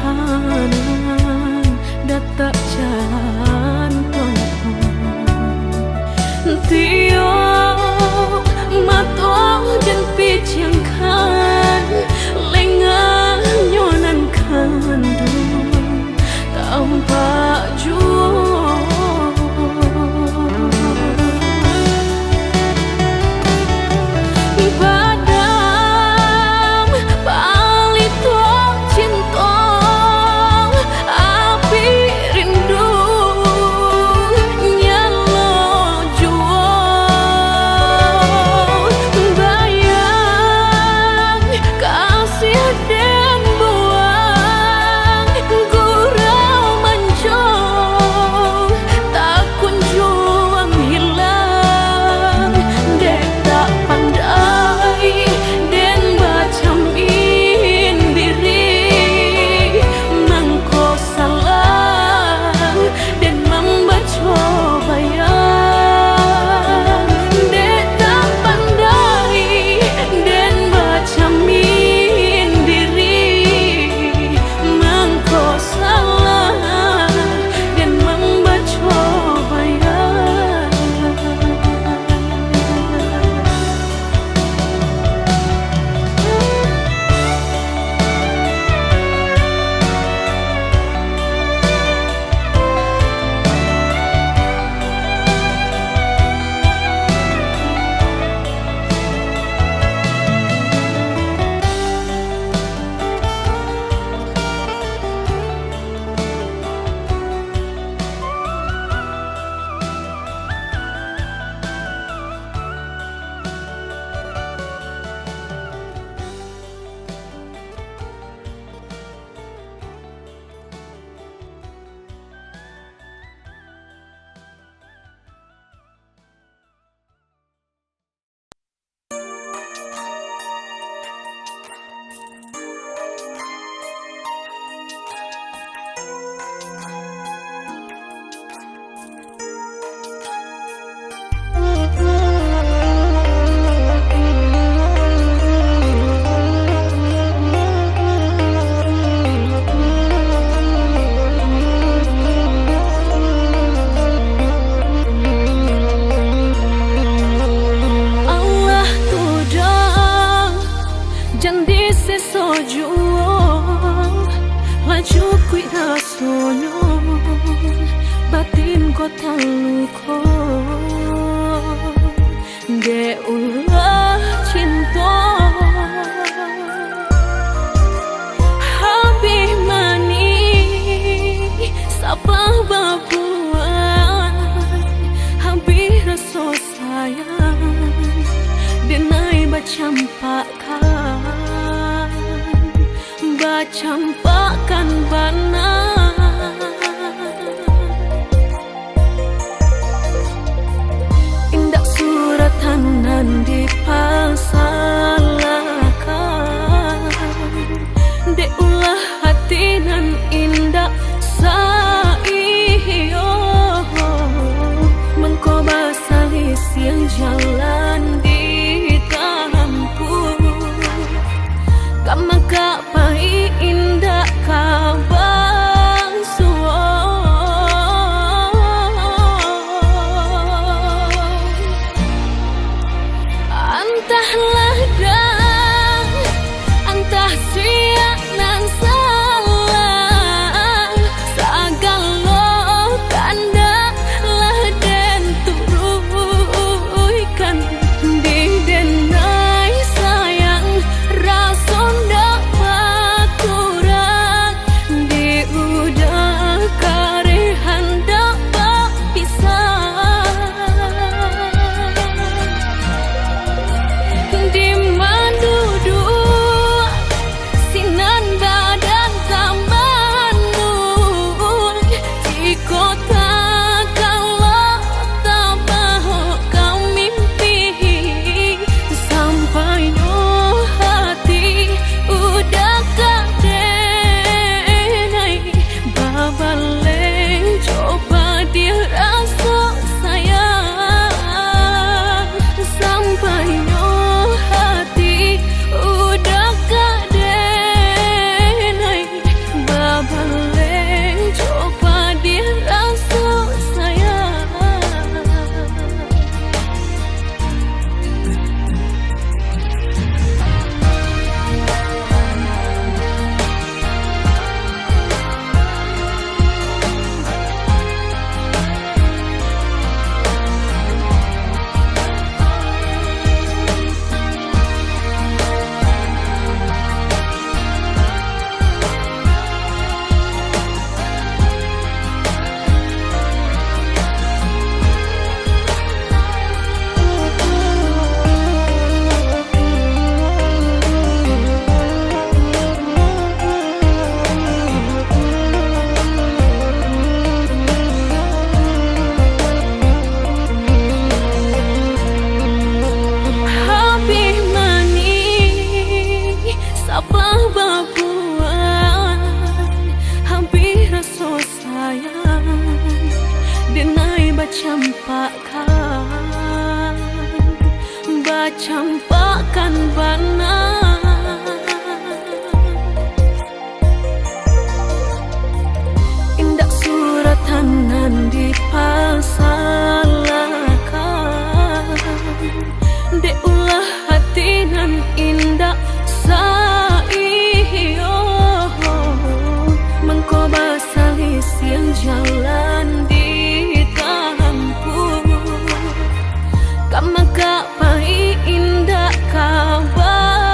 A: tanan datak jantung tio mato dan pijangkan lengah nyonan kandu tanpa jua cukui rasonyo batin ko taluko de ulah cinta habis mani sapa babuan habis rasa sayang denai bacampakan bana indak suratan nan dipasalakan de ulah hati nan indak saiyo mengkoba salis yang jalan ditampu kamaka pai indak kabang suo antahlah dah antah sia nan salah sagalo tanda lah den turuikan di denai sayang rason dak pakuran di udah karehan dak pisah di madudu sinan badan kamanmu di kota kalau tak mahu kau mimpi sampai no hati udah kadenai babaleng coba dia rasa sayang sampai no hati udah kadenai babaleng coba dia rasa sayang. Habis mani sapa babuan habis rasa sayang denai bacampakan bana indak suratan nan dipasalakan de ulah hati nan indak saiyo mengkoba salis yang jalan ditampu kamaka pai indak kabar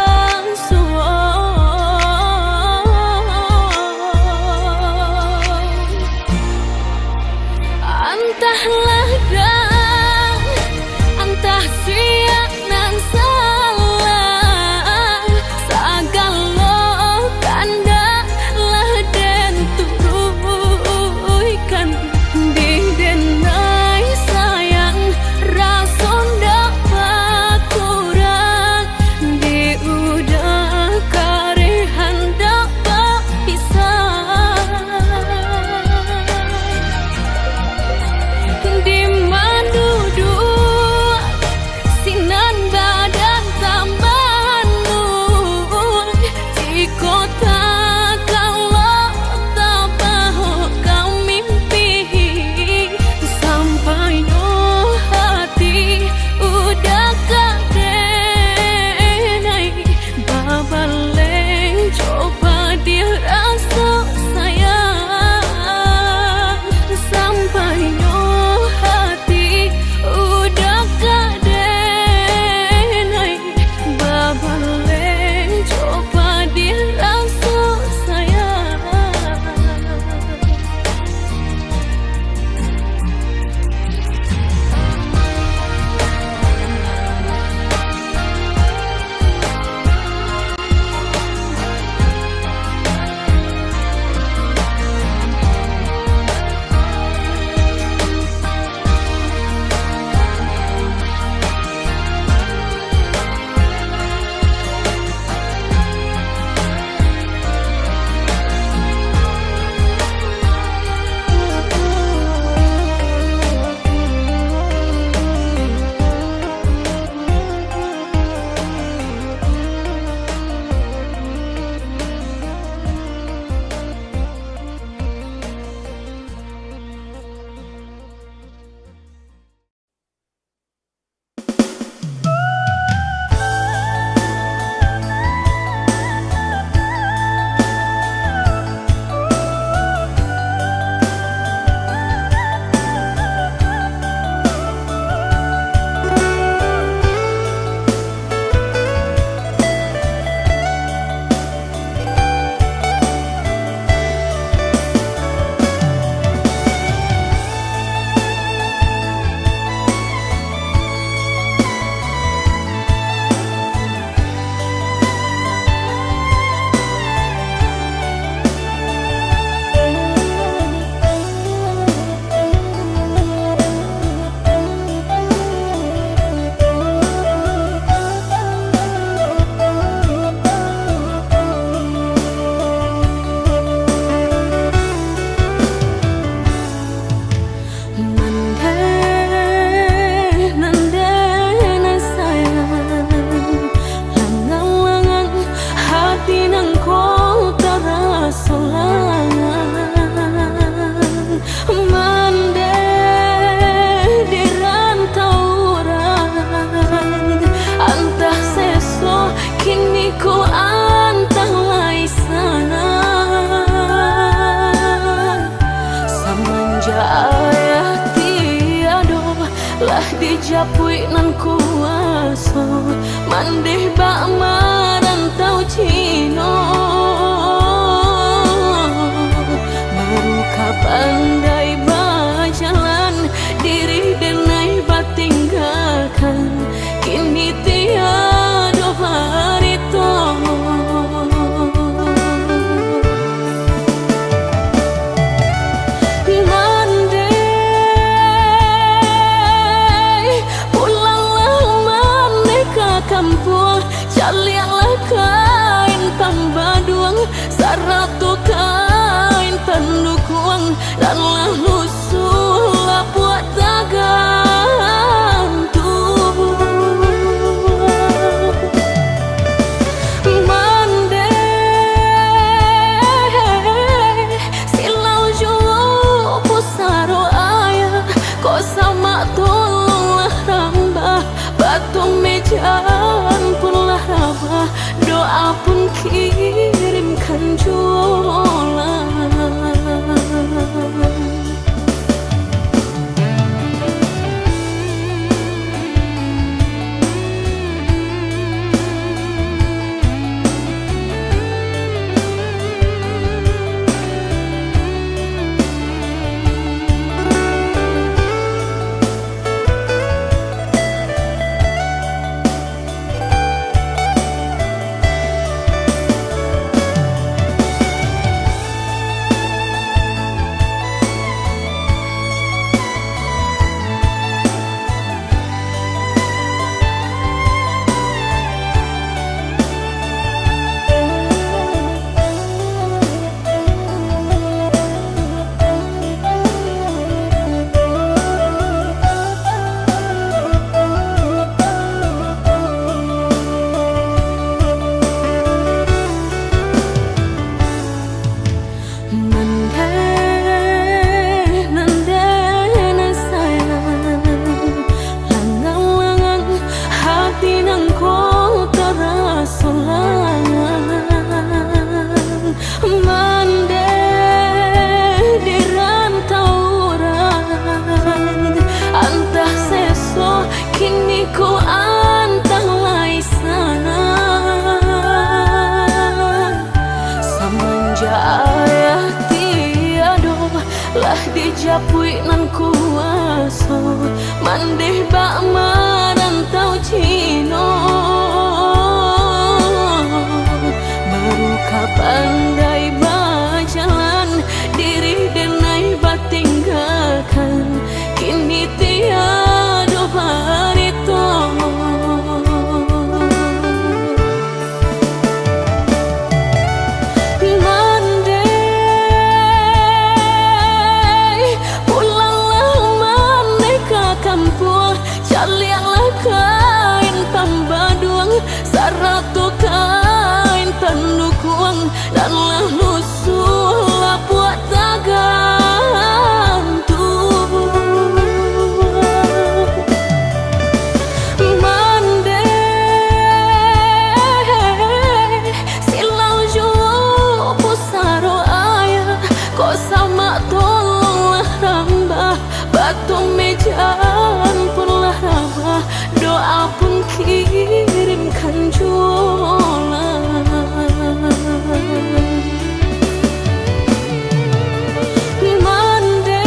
A: lah dijapui nan kuasa mandeh bak marantau Cino baru kapandai berjalan diri denai batinggalkan kini tiada harito kampung caliaklah kain tambaduang saratu kain pendukuang dan lah lusulah buat tagantung mandeh silau jauh pusaro ayah kau sama tolonglah rambah batu mejan punlah rabah doa pun kirimkan jualan lah dijapui nan kuasa mandeh bak marantau Cino baru kapandai berjalan diri denai batinggalkan kini tiada harito caliaklah kain tambaduang saratu kain pendukuang dan lah lusulah buat tagantung mandeh silau jauh pusaro ayah kau sama tolonglah rambah batu mejan punlah rabah doa pun kirimkan jualan mandeh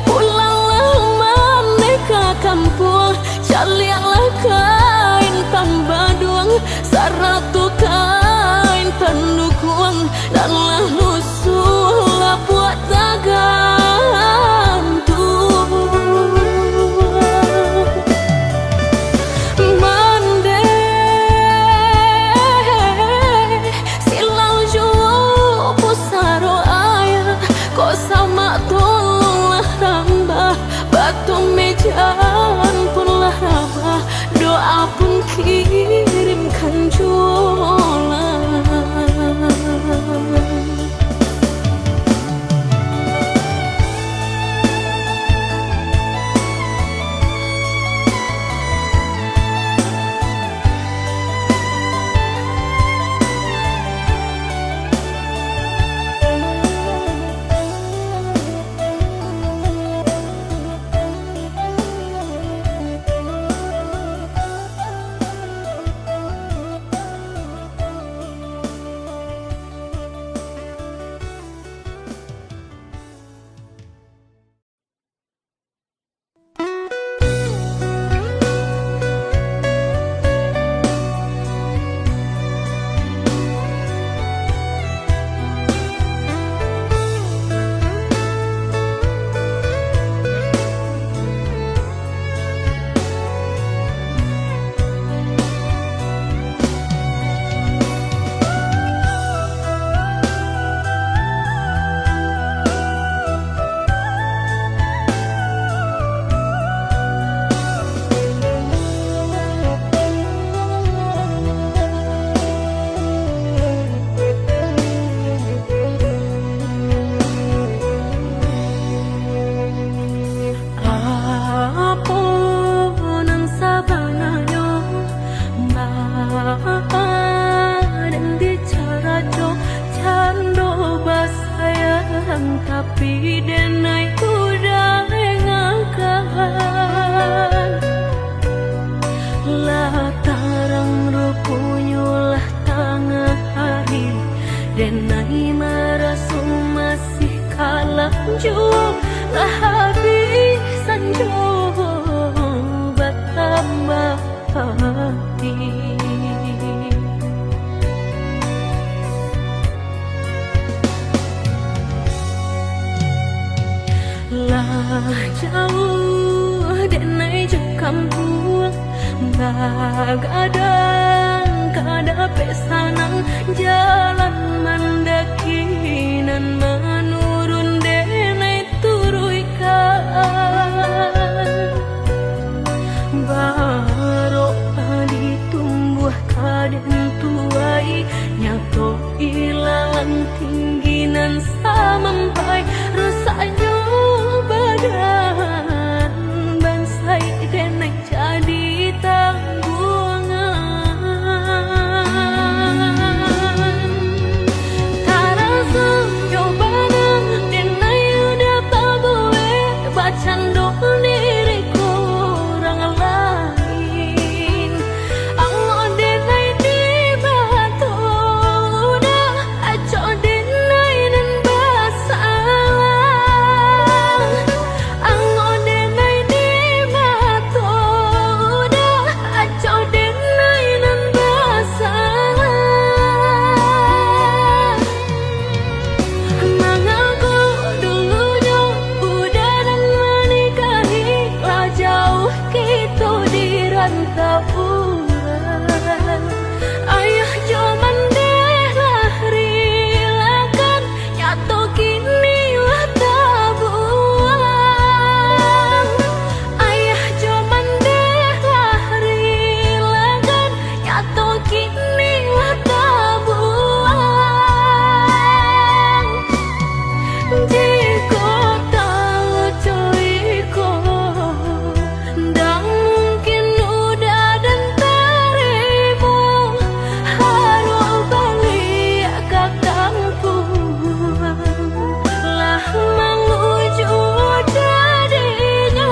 A: pulanglah mandeh ke kampung caliaklah kain tambaduang saratu kain pendukuang dan lah lusulah buat tagantung mandeh silau jauh pusaro ayah kau sama tolonglah rambah batu mejan punlah rabah doa pun kirimkan jualan jauh denai jo kampung Bagadang kada pesanan jalan mandakinan menurun denai turuikan Baro ditumbuh kaden tuai nyato ilalang tingginan samampai rasanya badan bansai denai jadi tanggungan tarasa nyobanan denai udah paboe bacan doa diri kurang lain anggo denai di bato udah aco denai nan basalah anggo denai di bato udah aco denai nan basalah mengaku dulunya udah dan menikahi lah jauh gitu di rantauan ayah jaman deh lah rilakan nyato kini lah tabuan ayah jaman deh lah rilakan nyato kini lah tabuan jiko tahu coiko dan mungkin udah dan terimu haru balik ke kampung lah menuju jadinya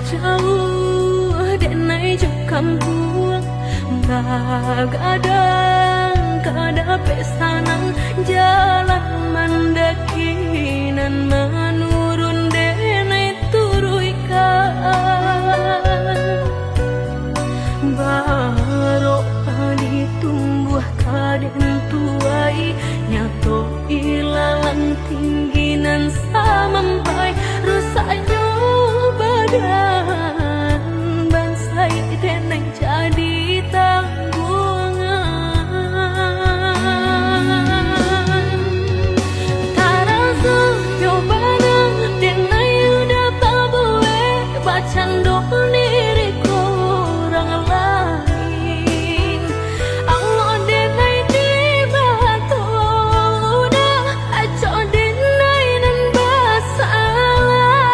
A: jauh denai jo kampung Bagadang kada pesanan jalan mandakinan menurun denai turuikan Baro ditumbuh kaden tuai nyato ilalang tingginan samampai rasanya badan bansai denai jadi tanggungan tarasa nyobanan denai udah paboe bacan doa diri kurang lain anggo denai di bato udah aco denai nan basalah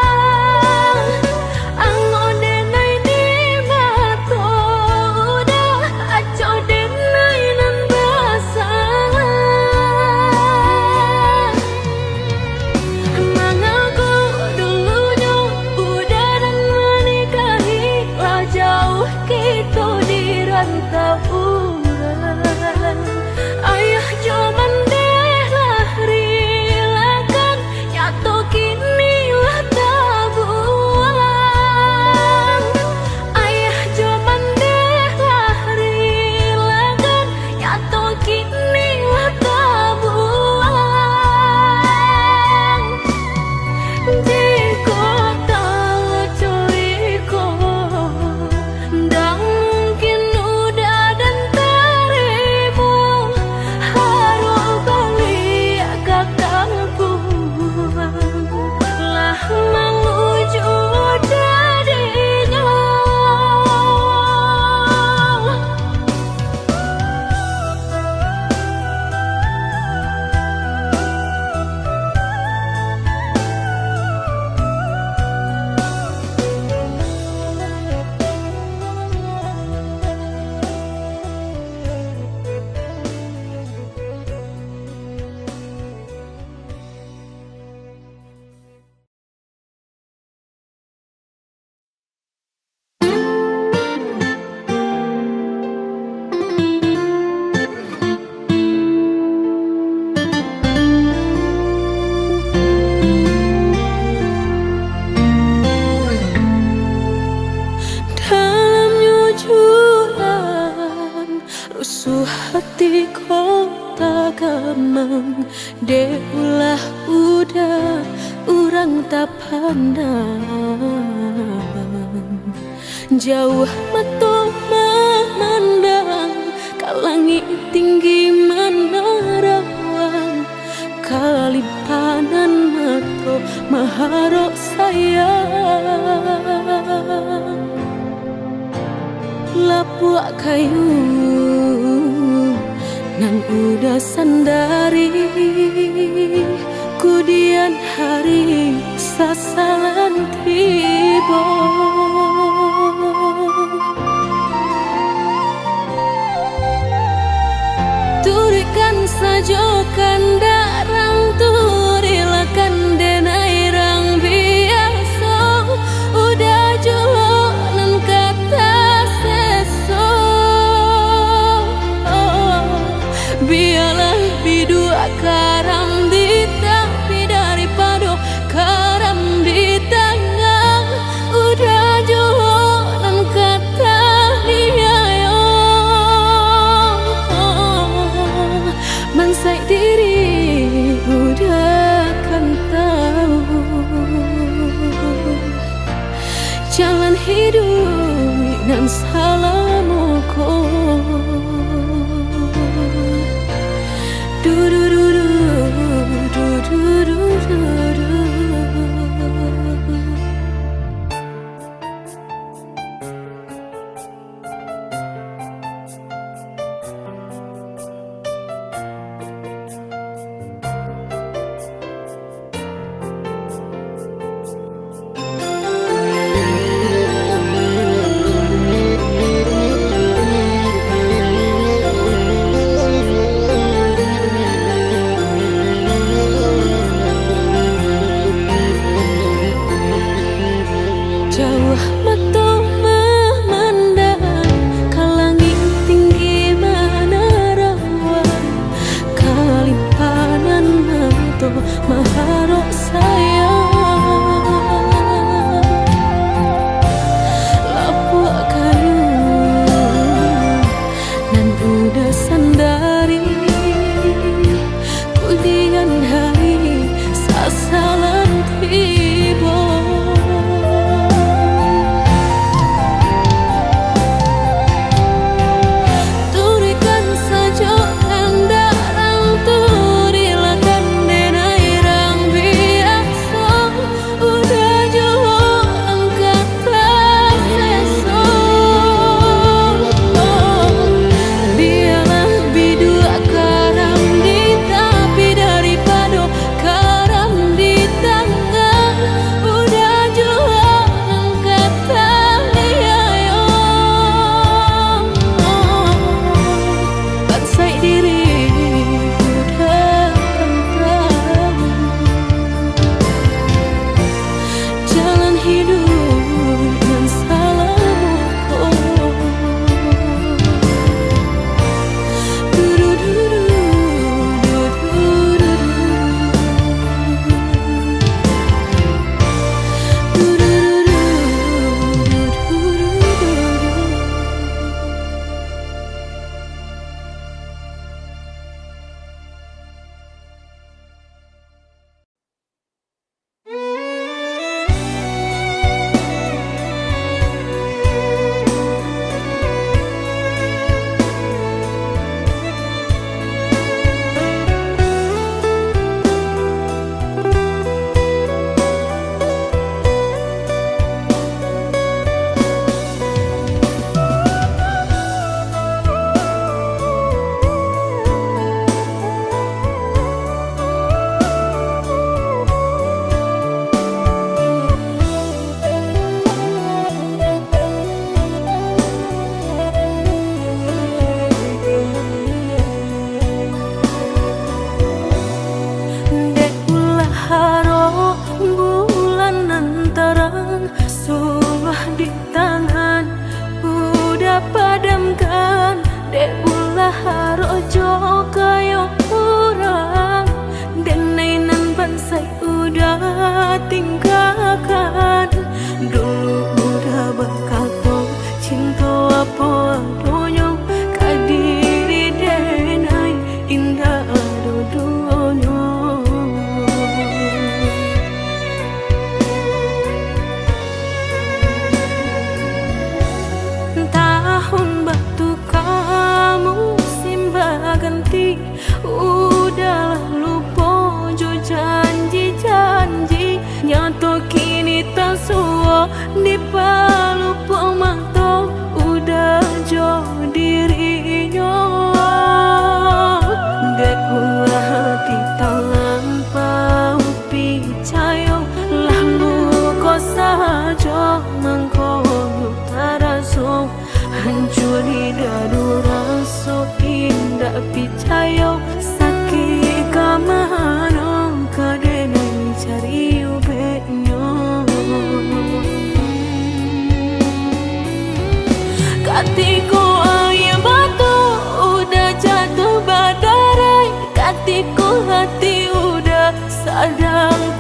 A: Deulah udah urang tak pandang, jauh mata memandang ka langit tinggi menerawang, kalipanan mata maharok sayang. Lapuak kayu nan udah sandari, kudian hari sasalan tiba. Turikan sajokan darang, turilakan denai rang biasa, udah jualan kata seso. Biarlah bidua karam di tapi daripada karam di tengah, udah jualan kata dia yo. Mansai diri udah kan tahu jalan hidup dan salamuku.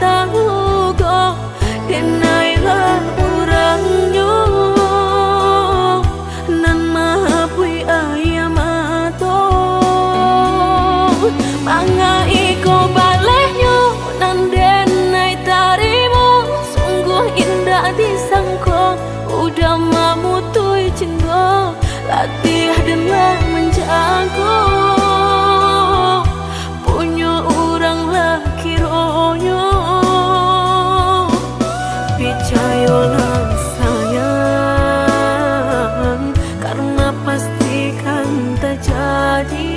A: tahu kok denailah orangnya nan mahapui ayam atau manga iko balehnya nan denai tarimu sungguh indah disangko udah mamutui cinta latih denlah menjago punya orang laki ronyo percayalah sayang karena pastikan terjadi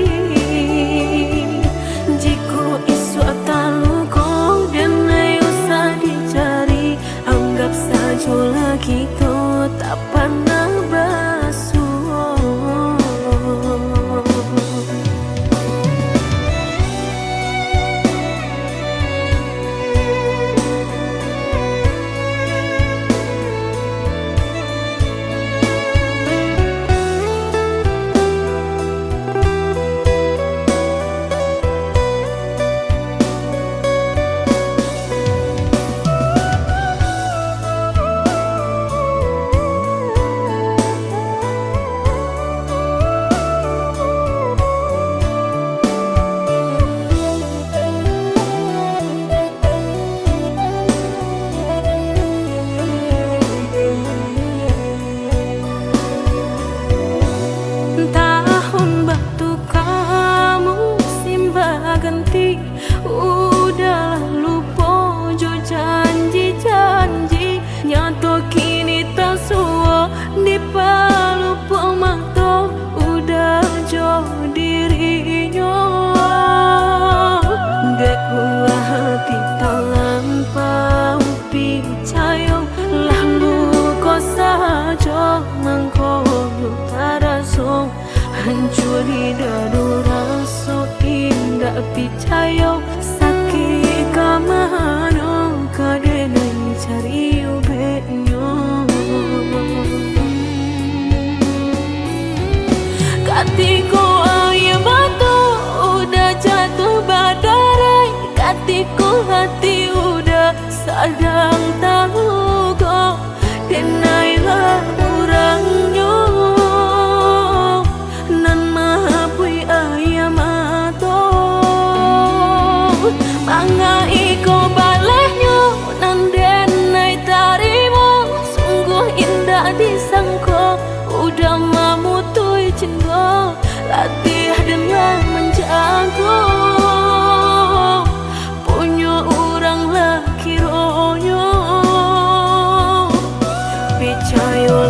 A: jika isu tahu kau dan usah dicari anggap saja lagi kau tak pernah basuh. Ganti udahlah lupa jo janji-janji nyato kini tak suwa di palupa mata udah jo dirinya dek buah hati tak lampau percaya lalu kau saja mengkono taraso hancur di dadu rasa indah percaya sakit kamano kadang cari ubeknya katiku ayam batu udah jatuh badarai katiku hati udah sadang tahu kok denailah orangnya nan mahapui ayam atau manga iko balehnya nan denai tarimu sungguh indah disangko udah mamutui cinta latih dengan menjago punya orang laki ronyo percaya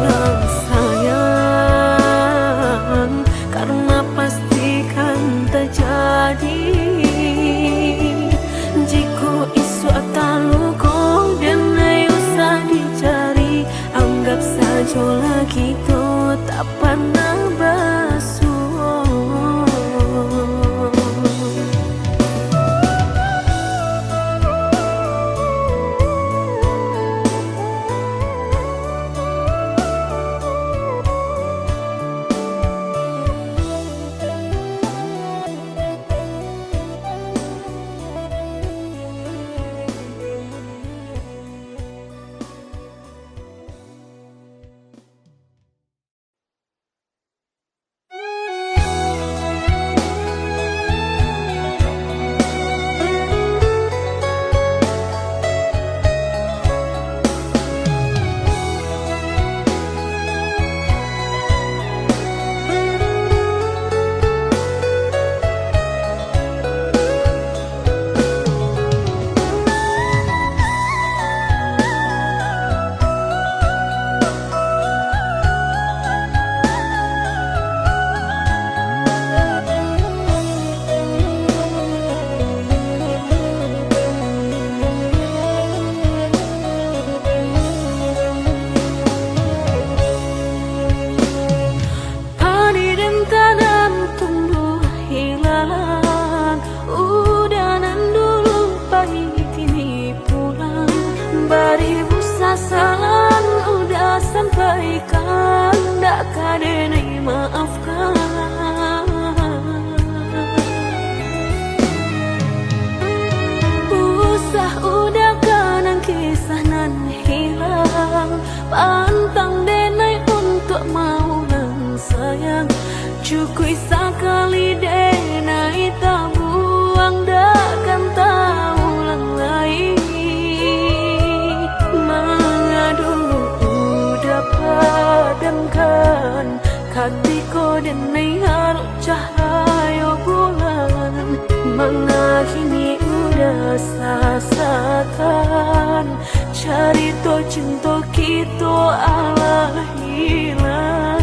A: rasakan cerita cinta kita ala hilang.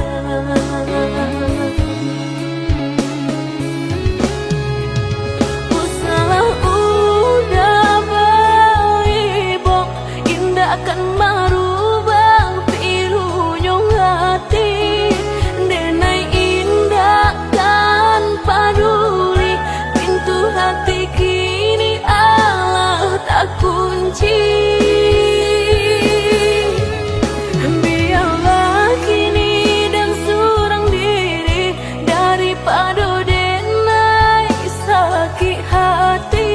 A: Usalah udah baik, indah akan merubah pilunya hati. Denai indah kan peduli, pintu hati kini Allah tak kunci. Biarlah kini dan surang diri daripada denai sakit hati.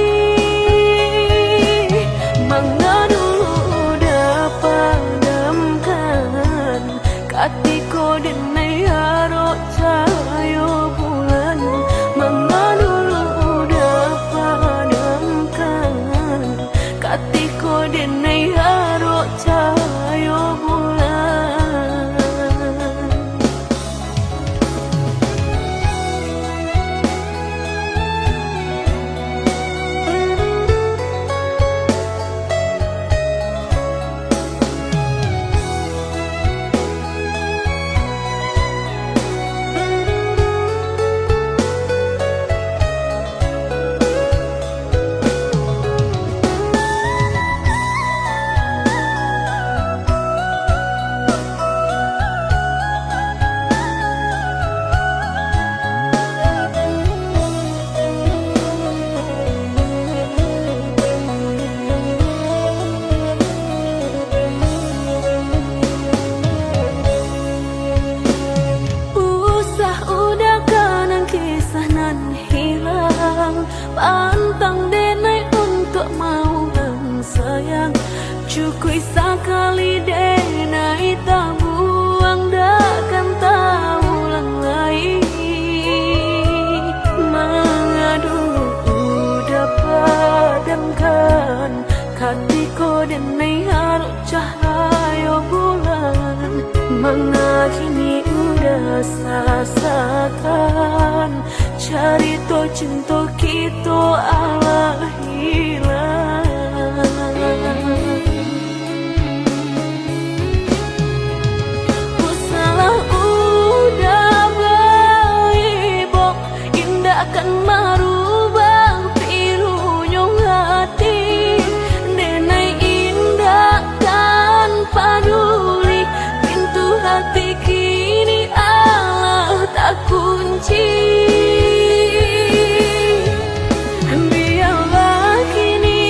A: Mangga dulu dapat padamkan katiko denai harap cahaya bulan. Mangga dulu dapat padamkan katiko denai harap cahaya bulan. Pantang denai untuk mau dan sayang, cukui sekali denai tak buang takkan tahu ulang lagi. Mengadu udah padamkan katiko denai harap cahaya bulan. Mengakini udah sasakan cerita cinta kita ala hilang. Usalah udah baik, indah akan merubah pilunya hati. Denai indah kan peduli, pintu hati kini Allah tak kunci. Biarlah kini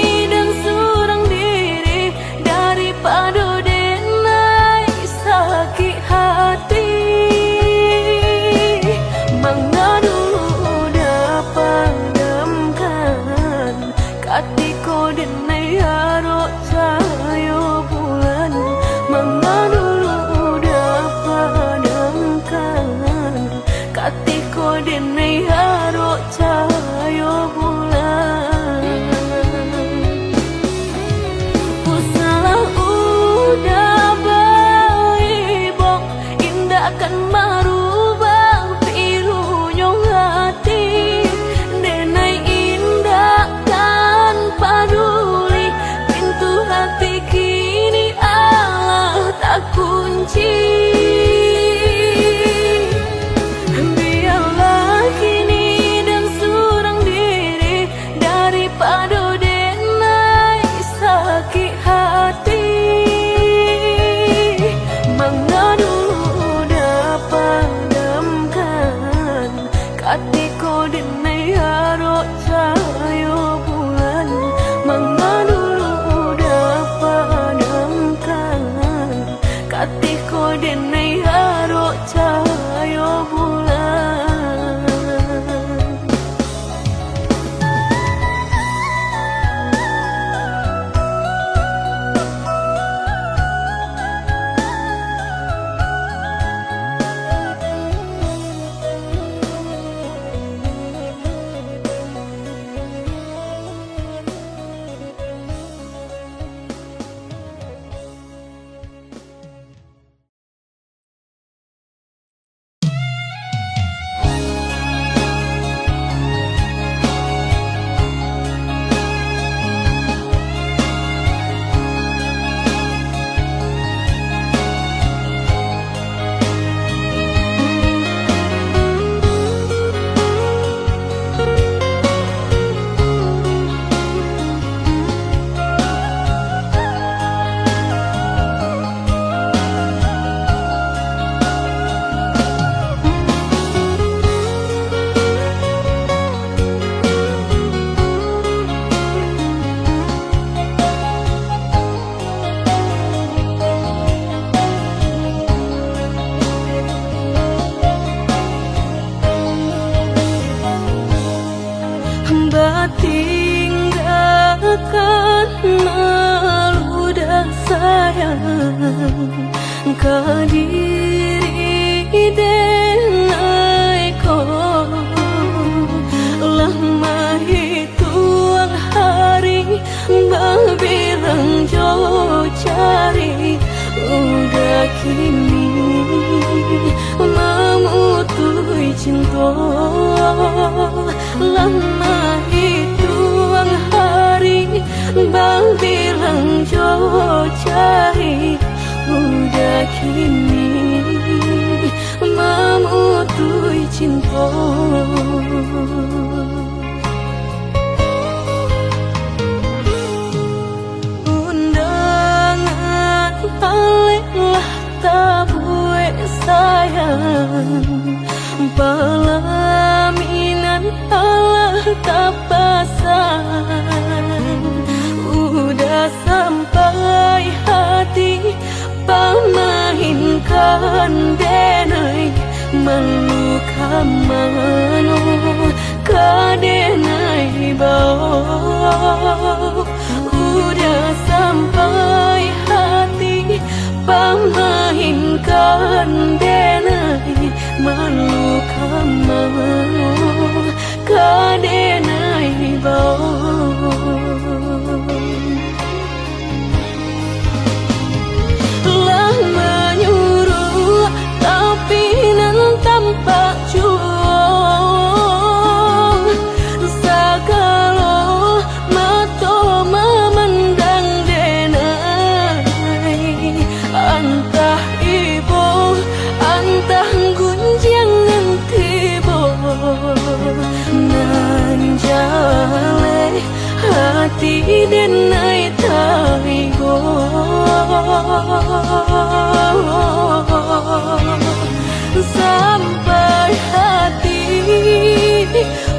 A: malu dan sayang kadiri denai ko lama hitung hari berbilang jauh cari udah kini memutui cinta lama hitung hari berbilang jauh cari udah kini memutui cinta. Undangan paling tak buat sayang pelaminan Allah tak pasang udah sampai hati pamahinkan denai meluka mano kadenai bau udah sampai hati pamahinkan denai meluka mano kadenai bau tanpa juang sakalo mato memandang denai antah ibu antah gunjangan tibo nanjale hati denai taigo sampai hati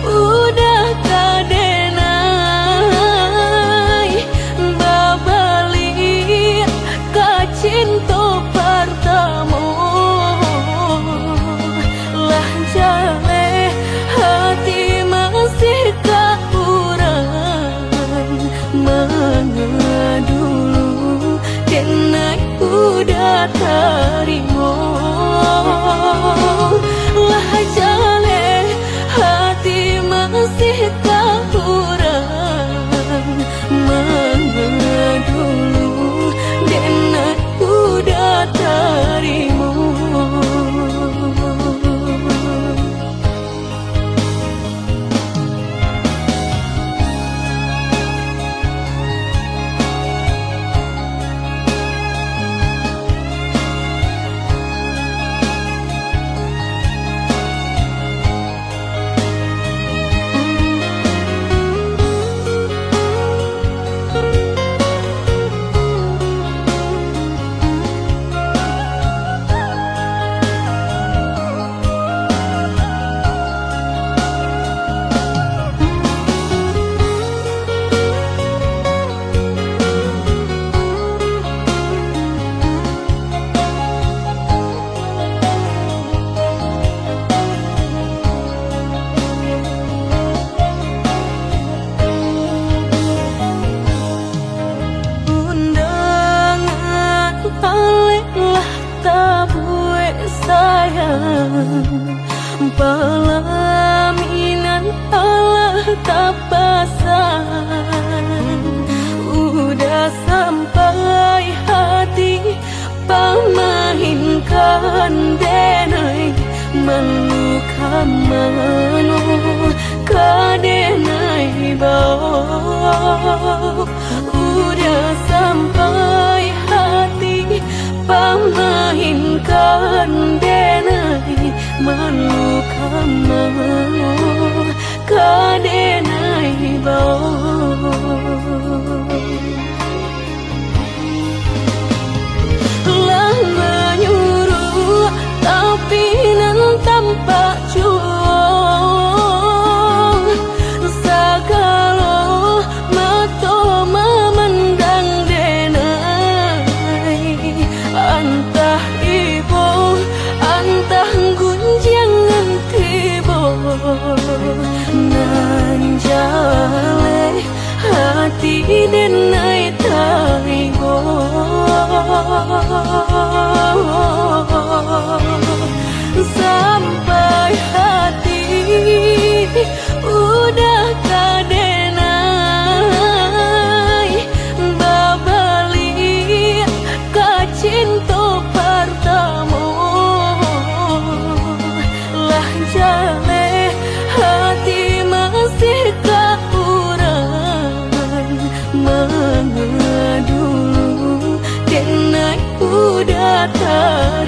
A: udah kadenai babalik ka cinta pertama lah jale hati masih kaurang mana dulu denai udah terima lah jale hati masih kurang mana dulu denai udah terima. Pelaminan Allah tak pasang udah sampai hati pamahinkan denai meluka mano kadenai bau udah sampai hati pamahinkan denai meluka mano kadenai bau lah menyuruh tapi nan tanpa juang sakalo mato memandang denai antah ibu antah gunjangan tibo nanjale hati denai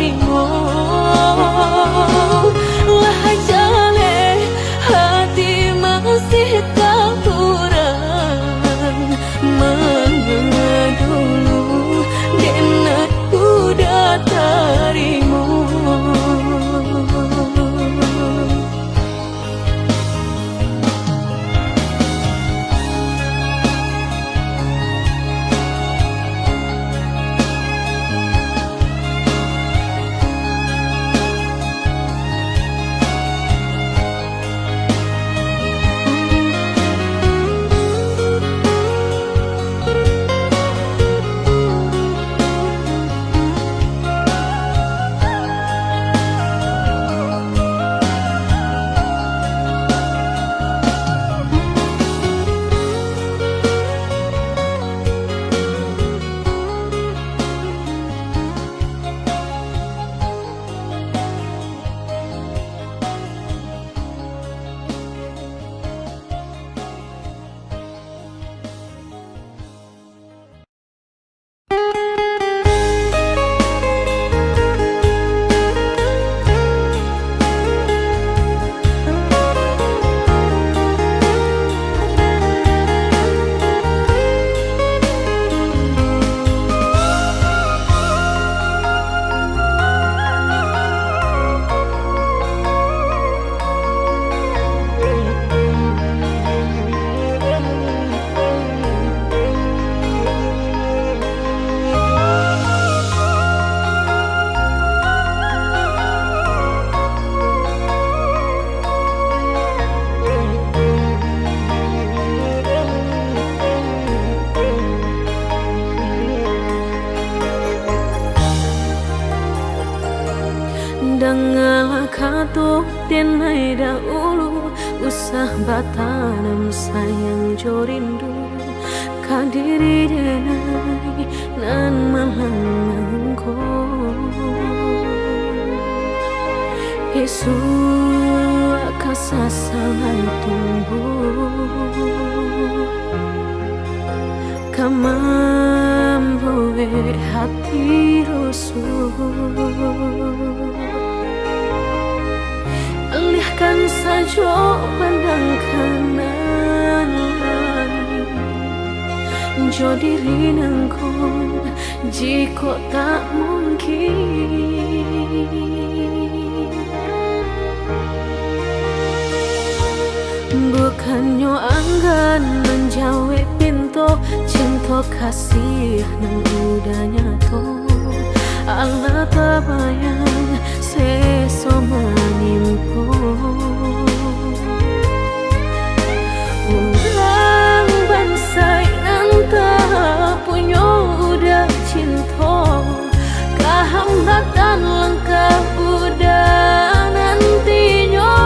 A: darimu. Lah jale hati masih tak kurang mengedulu denat udah tarimu. Dengarlah kata denai dahulu, usah batanam sayang jorindu kadiri denai nan malangko. Yesu kasasalan tumbuh kamamboe hati rusuh. Alihkan saja pandang kanan, jo diri nangkon jika tak mungkin. Bukannya anggan menjawab pintu cinta kasih nang udah nyato. Allah terbayang sesoma nimpo. Ulang bansai nanta punya udah cinta. Kehambatan langkah udah nantinya.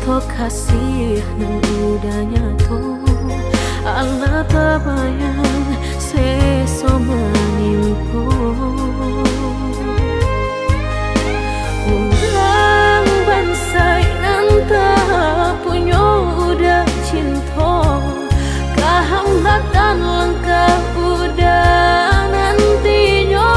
A: to kasih nan udah nyato Allah terbayang seso menimpo orang bansai nan tak punya udah cinta kehambatan langkah udah nantinya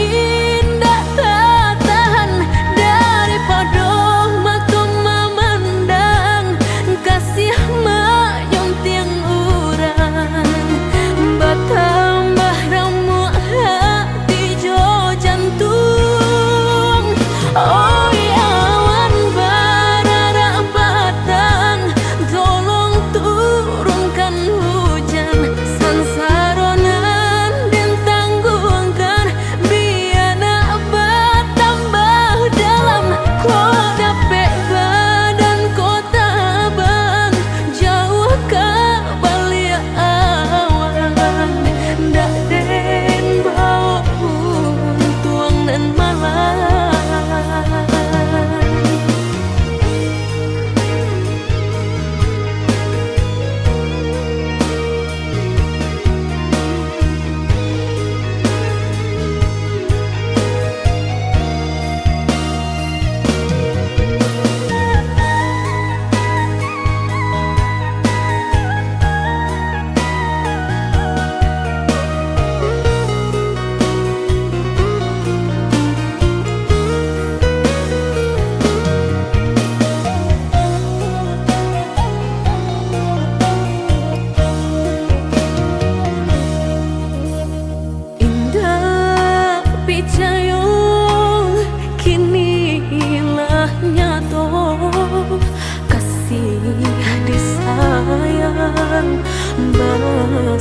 A: Indah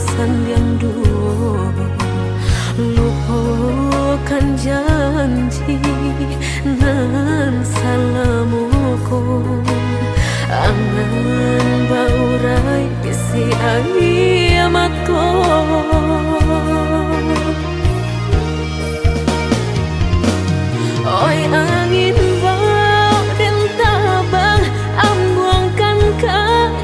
A: sandian duo, lupakan janji nan salamuku. Angan baurai bisi ayamatku. Oi angin bau dan tabang, ambuangkan ke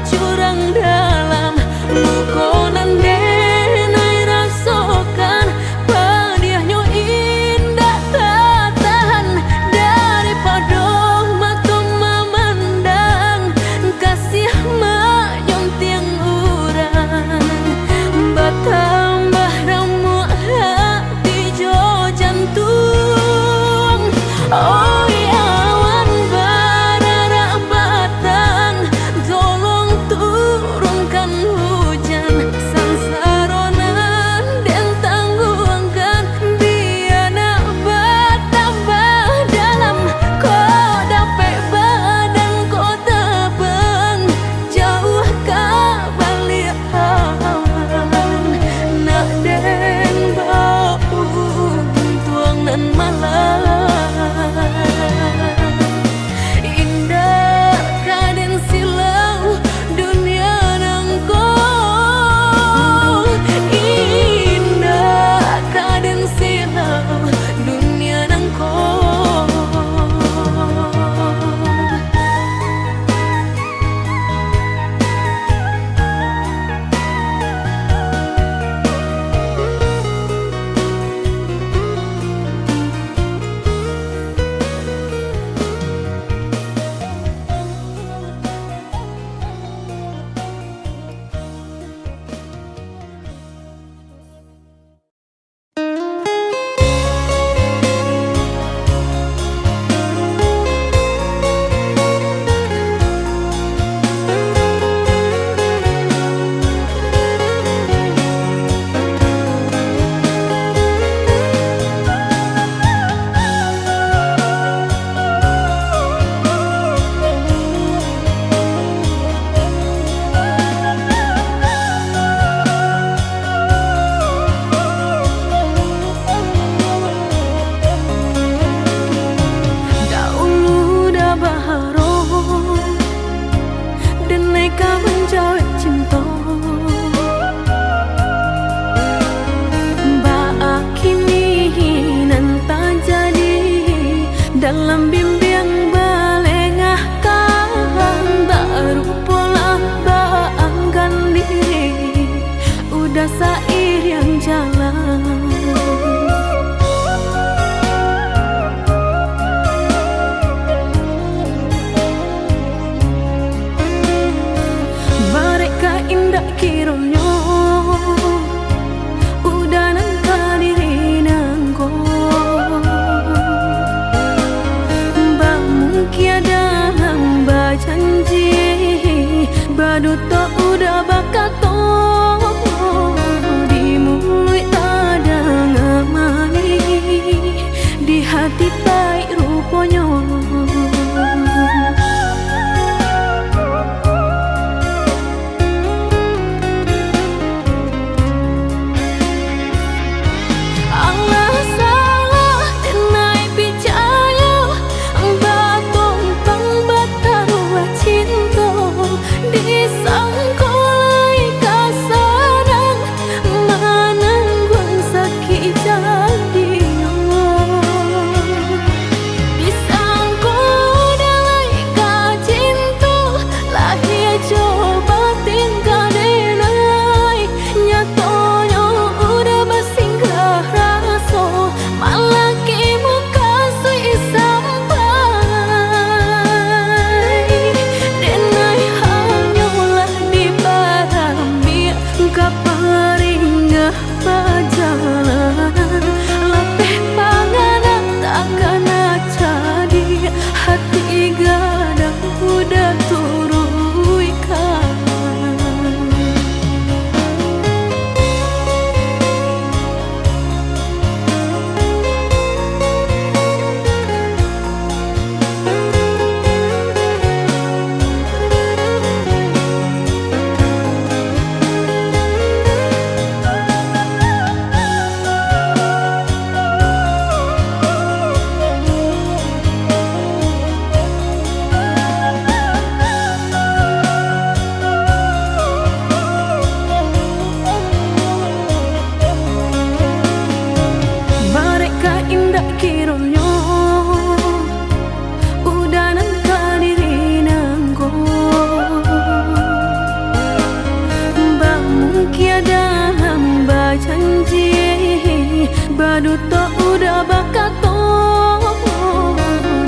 A: jurang dalam. Lukonan denai rasakan, padiahnya indah tak tahan. Daripada mata memandang, kasih menyunting urang batam udah bakato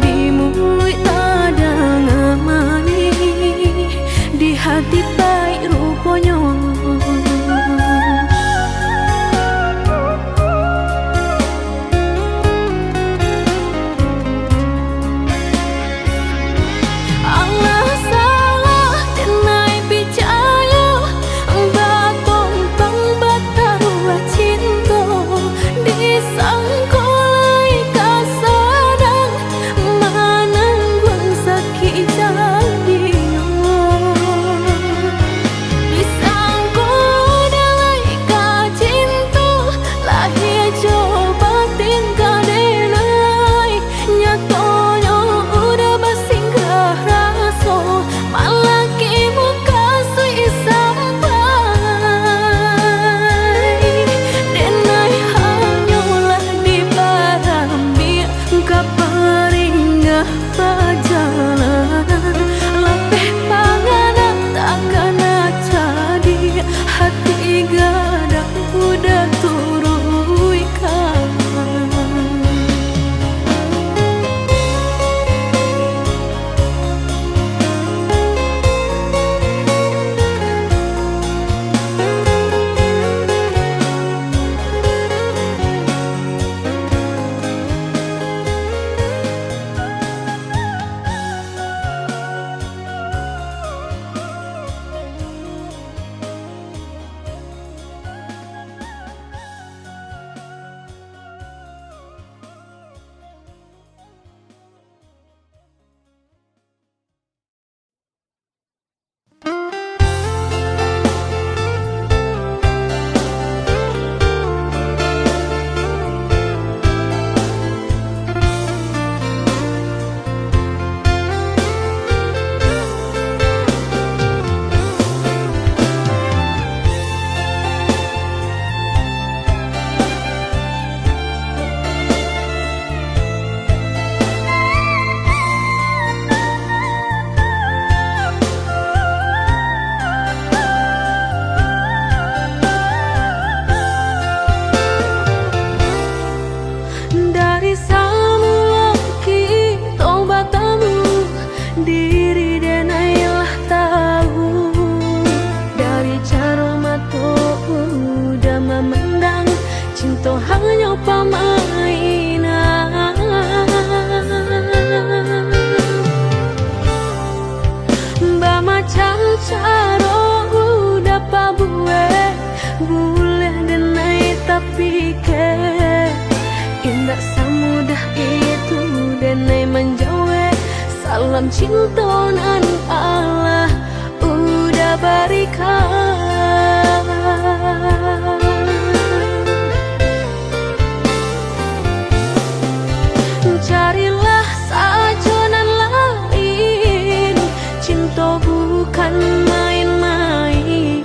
A: di mulut ada ngamani di hati baik rupanya. Salam cinta nan Allah udah berikan. Carilah sajonan lain, cinta bukan main-main.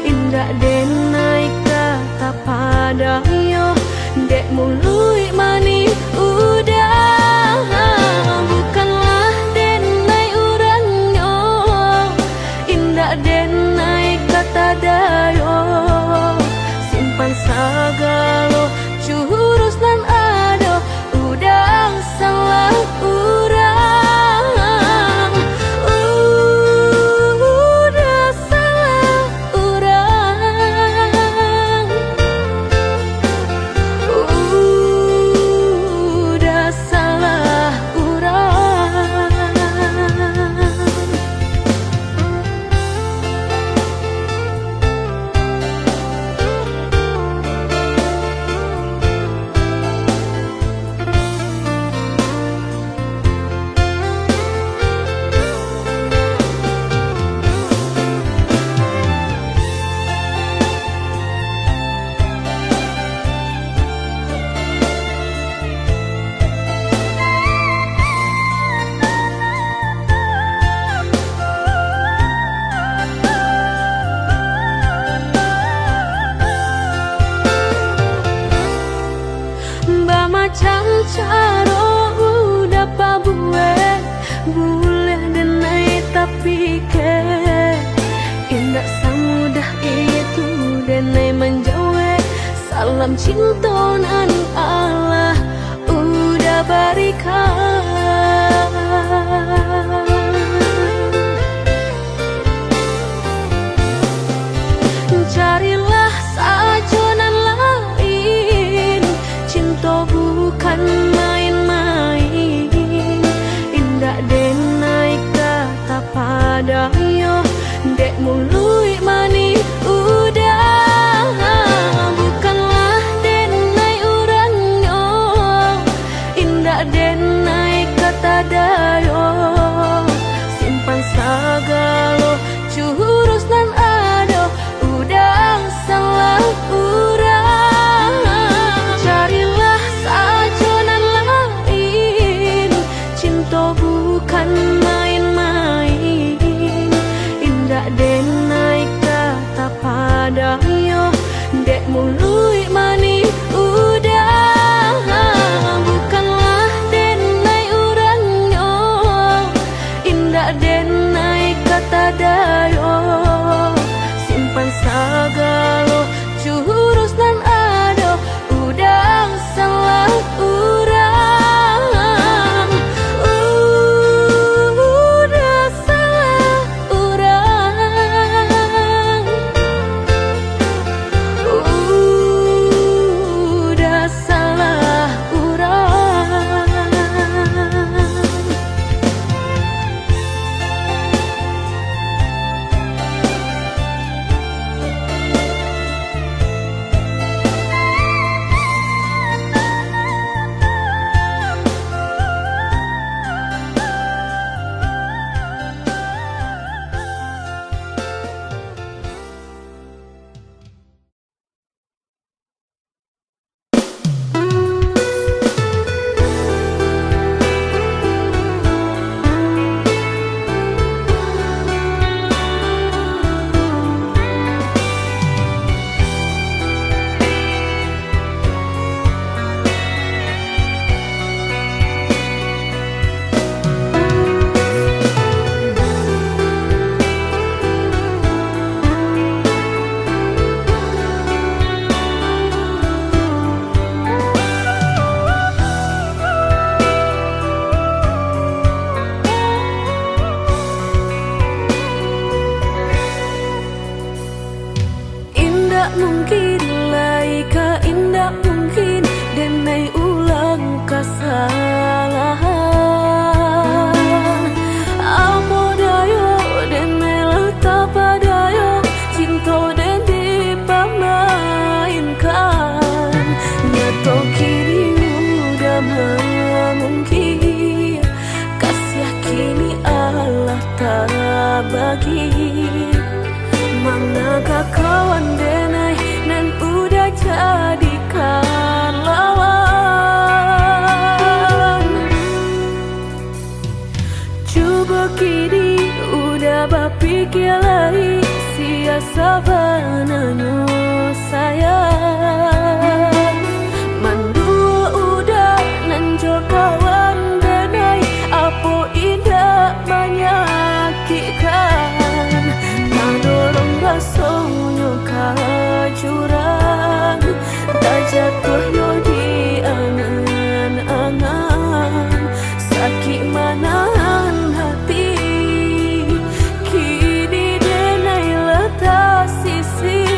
A: Indah denai kata padayo, dek mului mani udah. Denai kata dayo, simpan sagalo jurus nan ado, udah salah urang, udah salah urang, udah salah urang. Macam caro udah pabuwe boleh denai tapi ke indah semudah itu denai menjauh. Salam dalam cinta nan Allah udah berikan. Carilah sajonan lain, cinta bukan main-main. Indah denai kata padayo, dek mului mani udah. Bukanlah denai uranyo, indah denai kata dayo. Simpan sagalo jurus nan ado, udah salah urang. Carilah sajonan lain, cinta bukan main-main. Indah denai kata padayo, dek mului mani udah. Bukanlah denai uranyo, indah denai kata dayo. Simpan sagalo jurus nan ado, udah salah urang. Udah salah urang. Udah salah urang. Indah mungkin laika, indah mungkin denai ulang kesalahan. Apa dayo denai letak padayo, cinta den dipamainkan. Nyato kini udah mungkin, kasih kini Allah tak bagi. Manakah kawan denai nan udah jadikan lawan. Coba kini udah berpikir lagi, siasa bananyo sayang. Mandua udah nanjo kawan denai, apa indah menyakitkan. Dorong rasonyo ka jurang, tak jatuh yo di angan-angan. Sakit manahan hati, kini denai letak sisi.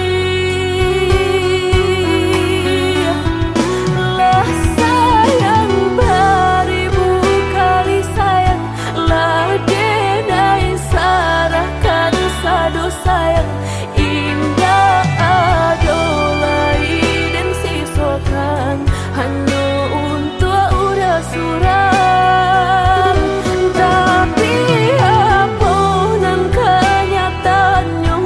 A: Lah sayang beribu kali sayang, lah denai sarahkan sadu sayang. Indah adolai dan sisokan hanya untuk udah suram. Tapi apa nan kenyataannya,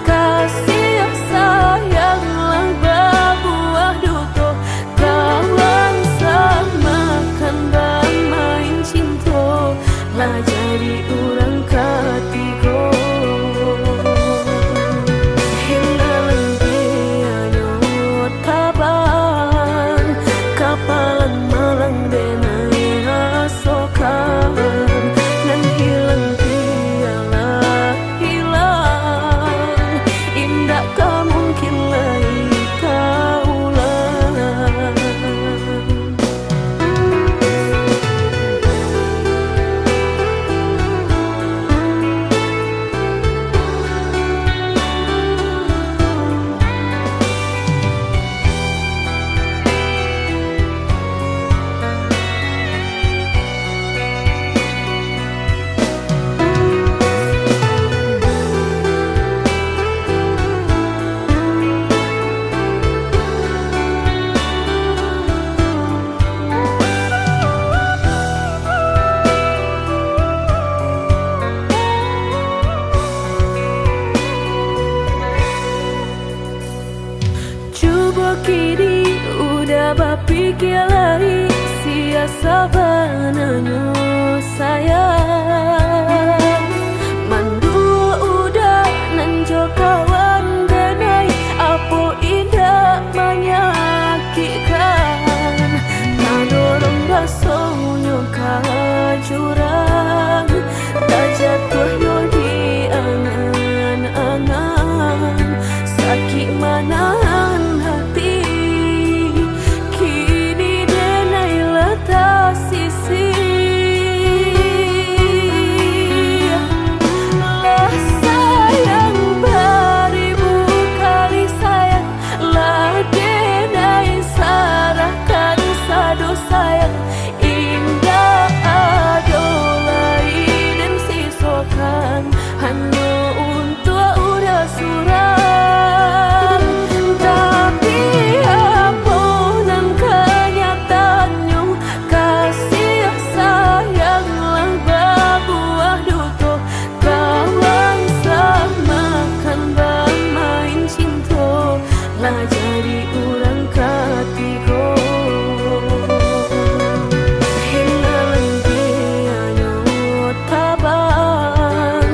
A: kasih sayang lah berbuah duto. Kawan samakan bermain cinta, lah jadi orang ketiga. Kapalan malang denai kilai sia sabananyo sayang mandu udah nanjo kawan denai apo indah menyakitkan nadorong basonyo jurang tak jatuh yo di angan-angan sakit manahan hati kini denai letak sisi lah sayang beribu kali sayang lah denai sarahkan sadu sayang indah adolai dan sisokan hanya untuk udah suram tapi apunan kenyataannya kasih sayang lang berbuah duto kawan samakan bermain cinta lah jadi orang ketiga hilang dia tabang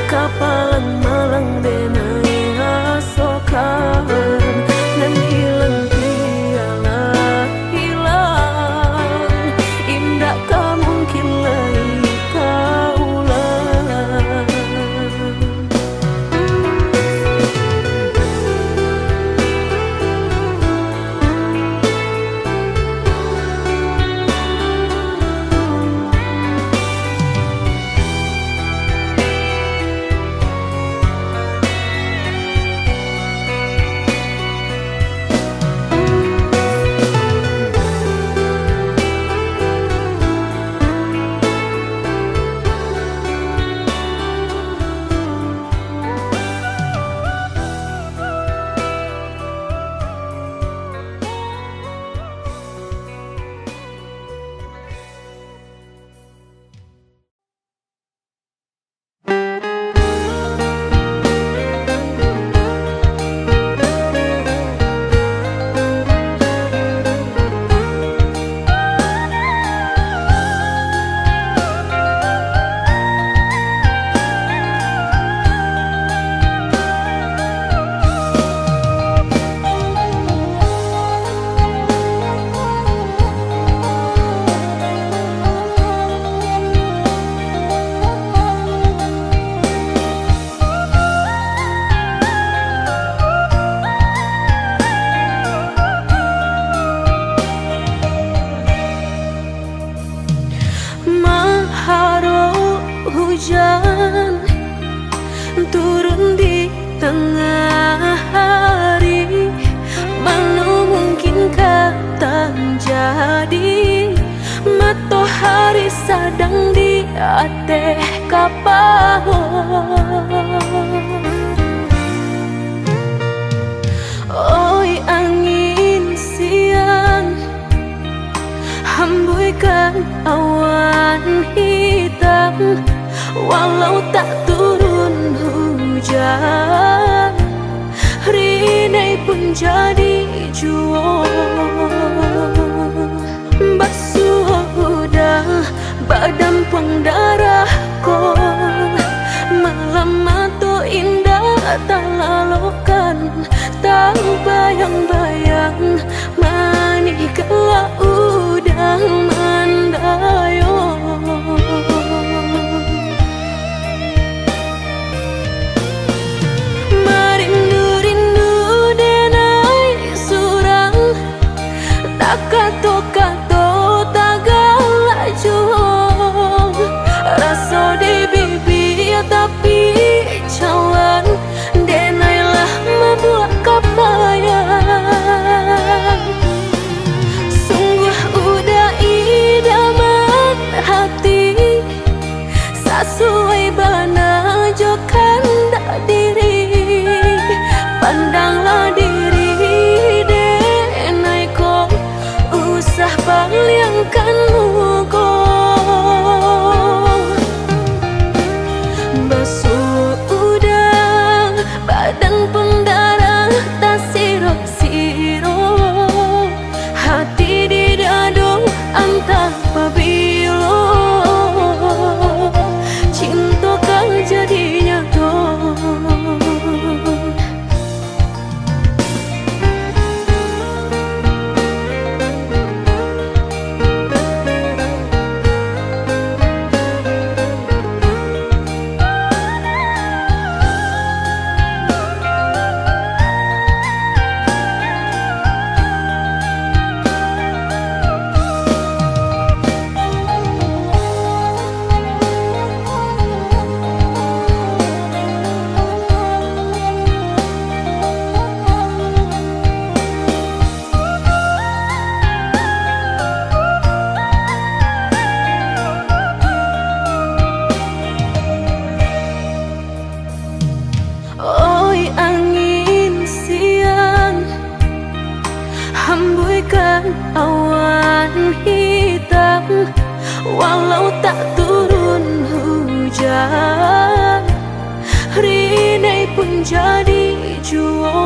A: kapalan malang denai asokan dan hilang dialah hilang indah tak mungkin lagi kaulang. Hujan turun di tengah hari mana mungkin kata jadi matahari sedang di atas kapal oi angin siang hembuskan awan hitam walau tak turun hujan rinai pun jadi jua basuh udah badan pendarahku malam atau indah tak lalukan tak bayang-bayang manis kelak udah mandayong kato-kato tagala jong rasa di bibir tapi cawan denailah membuat kapayang sungguh udah idaman hati sesuai bana jokan dak diri pandanglah diri denai kok usah paliangkan muka basuh udah badan pendarah tak sirok-sirok hati di walau tak turun hujan, rinai pun jadi jua.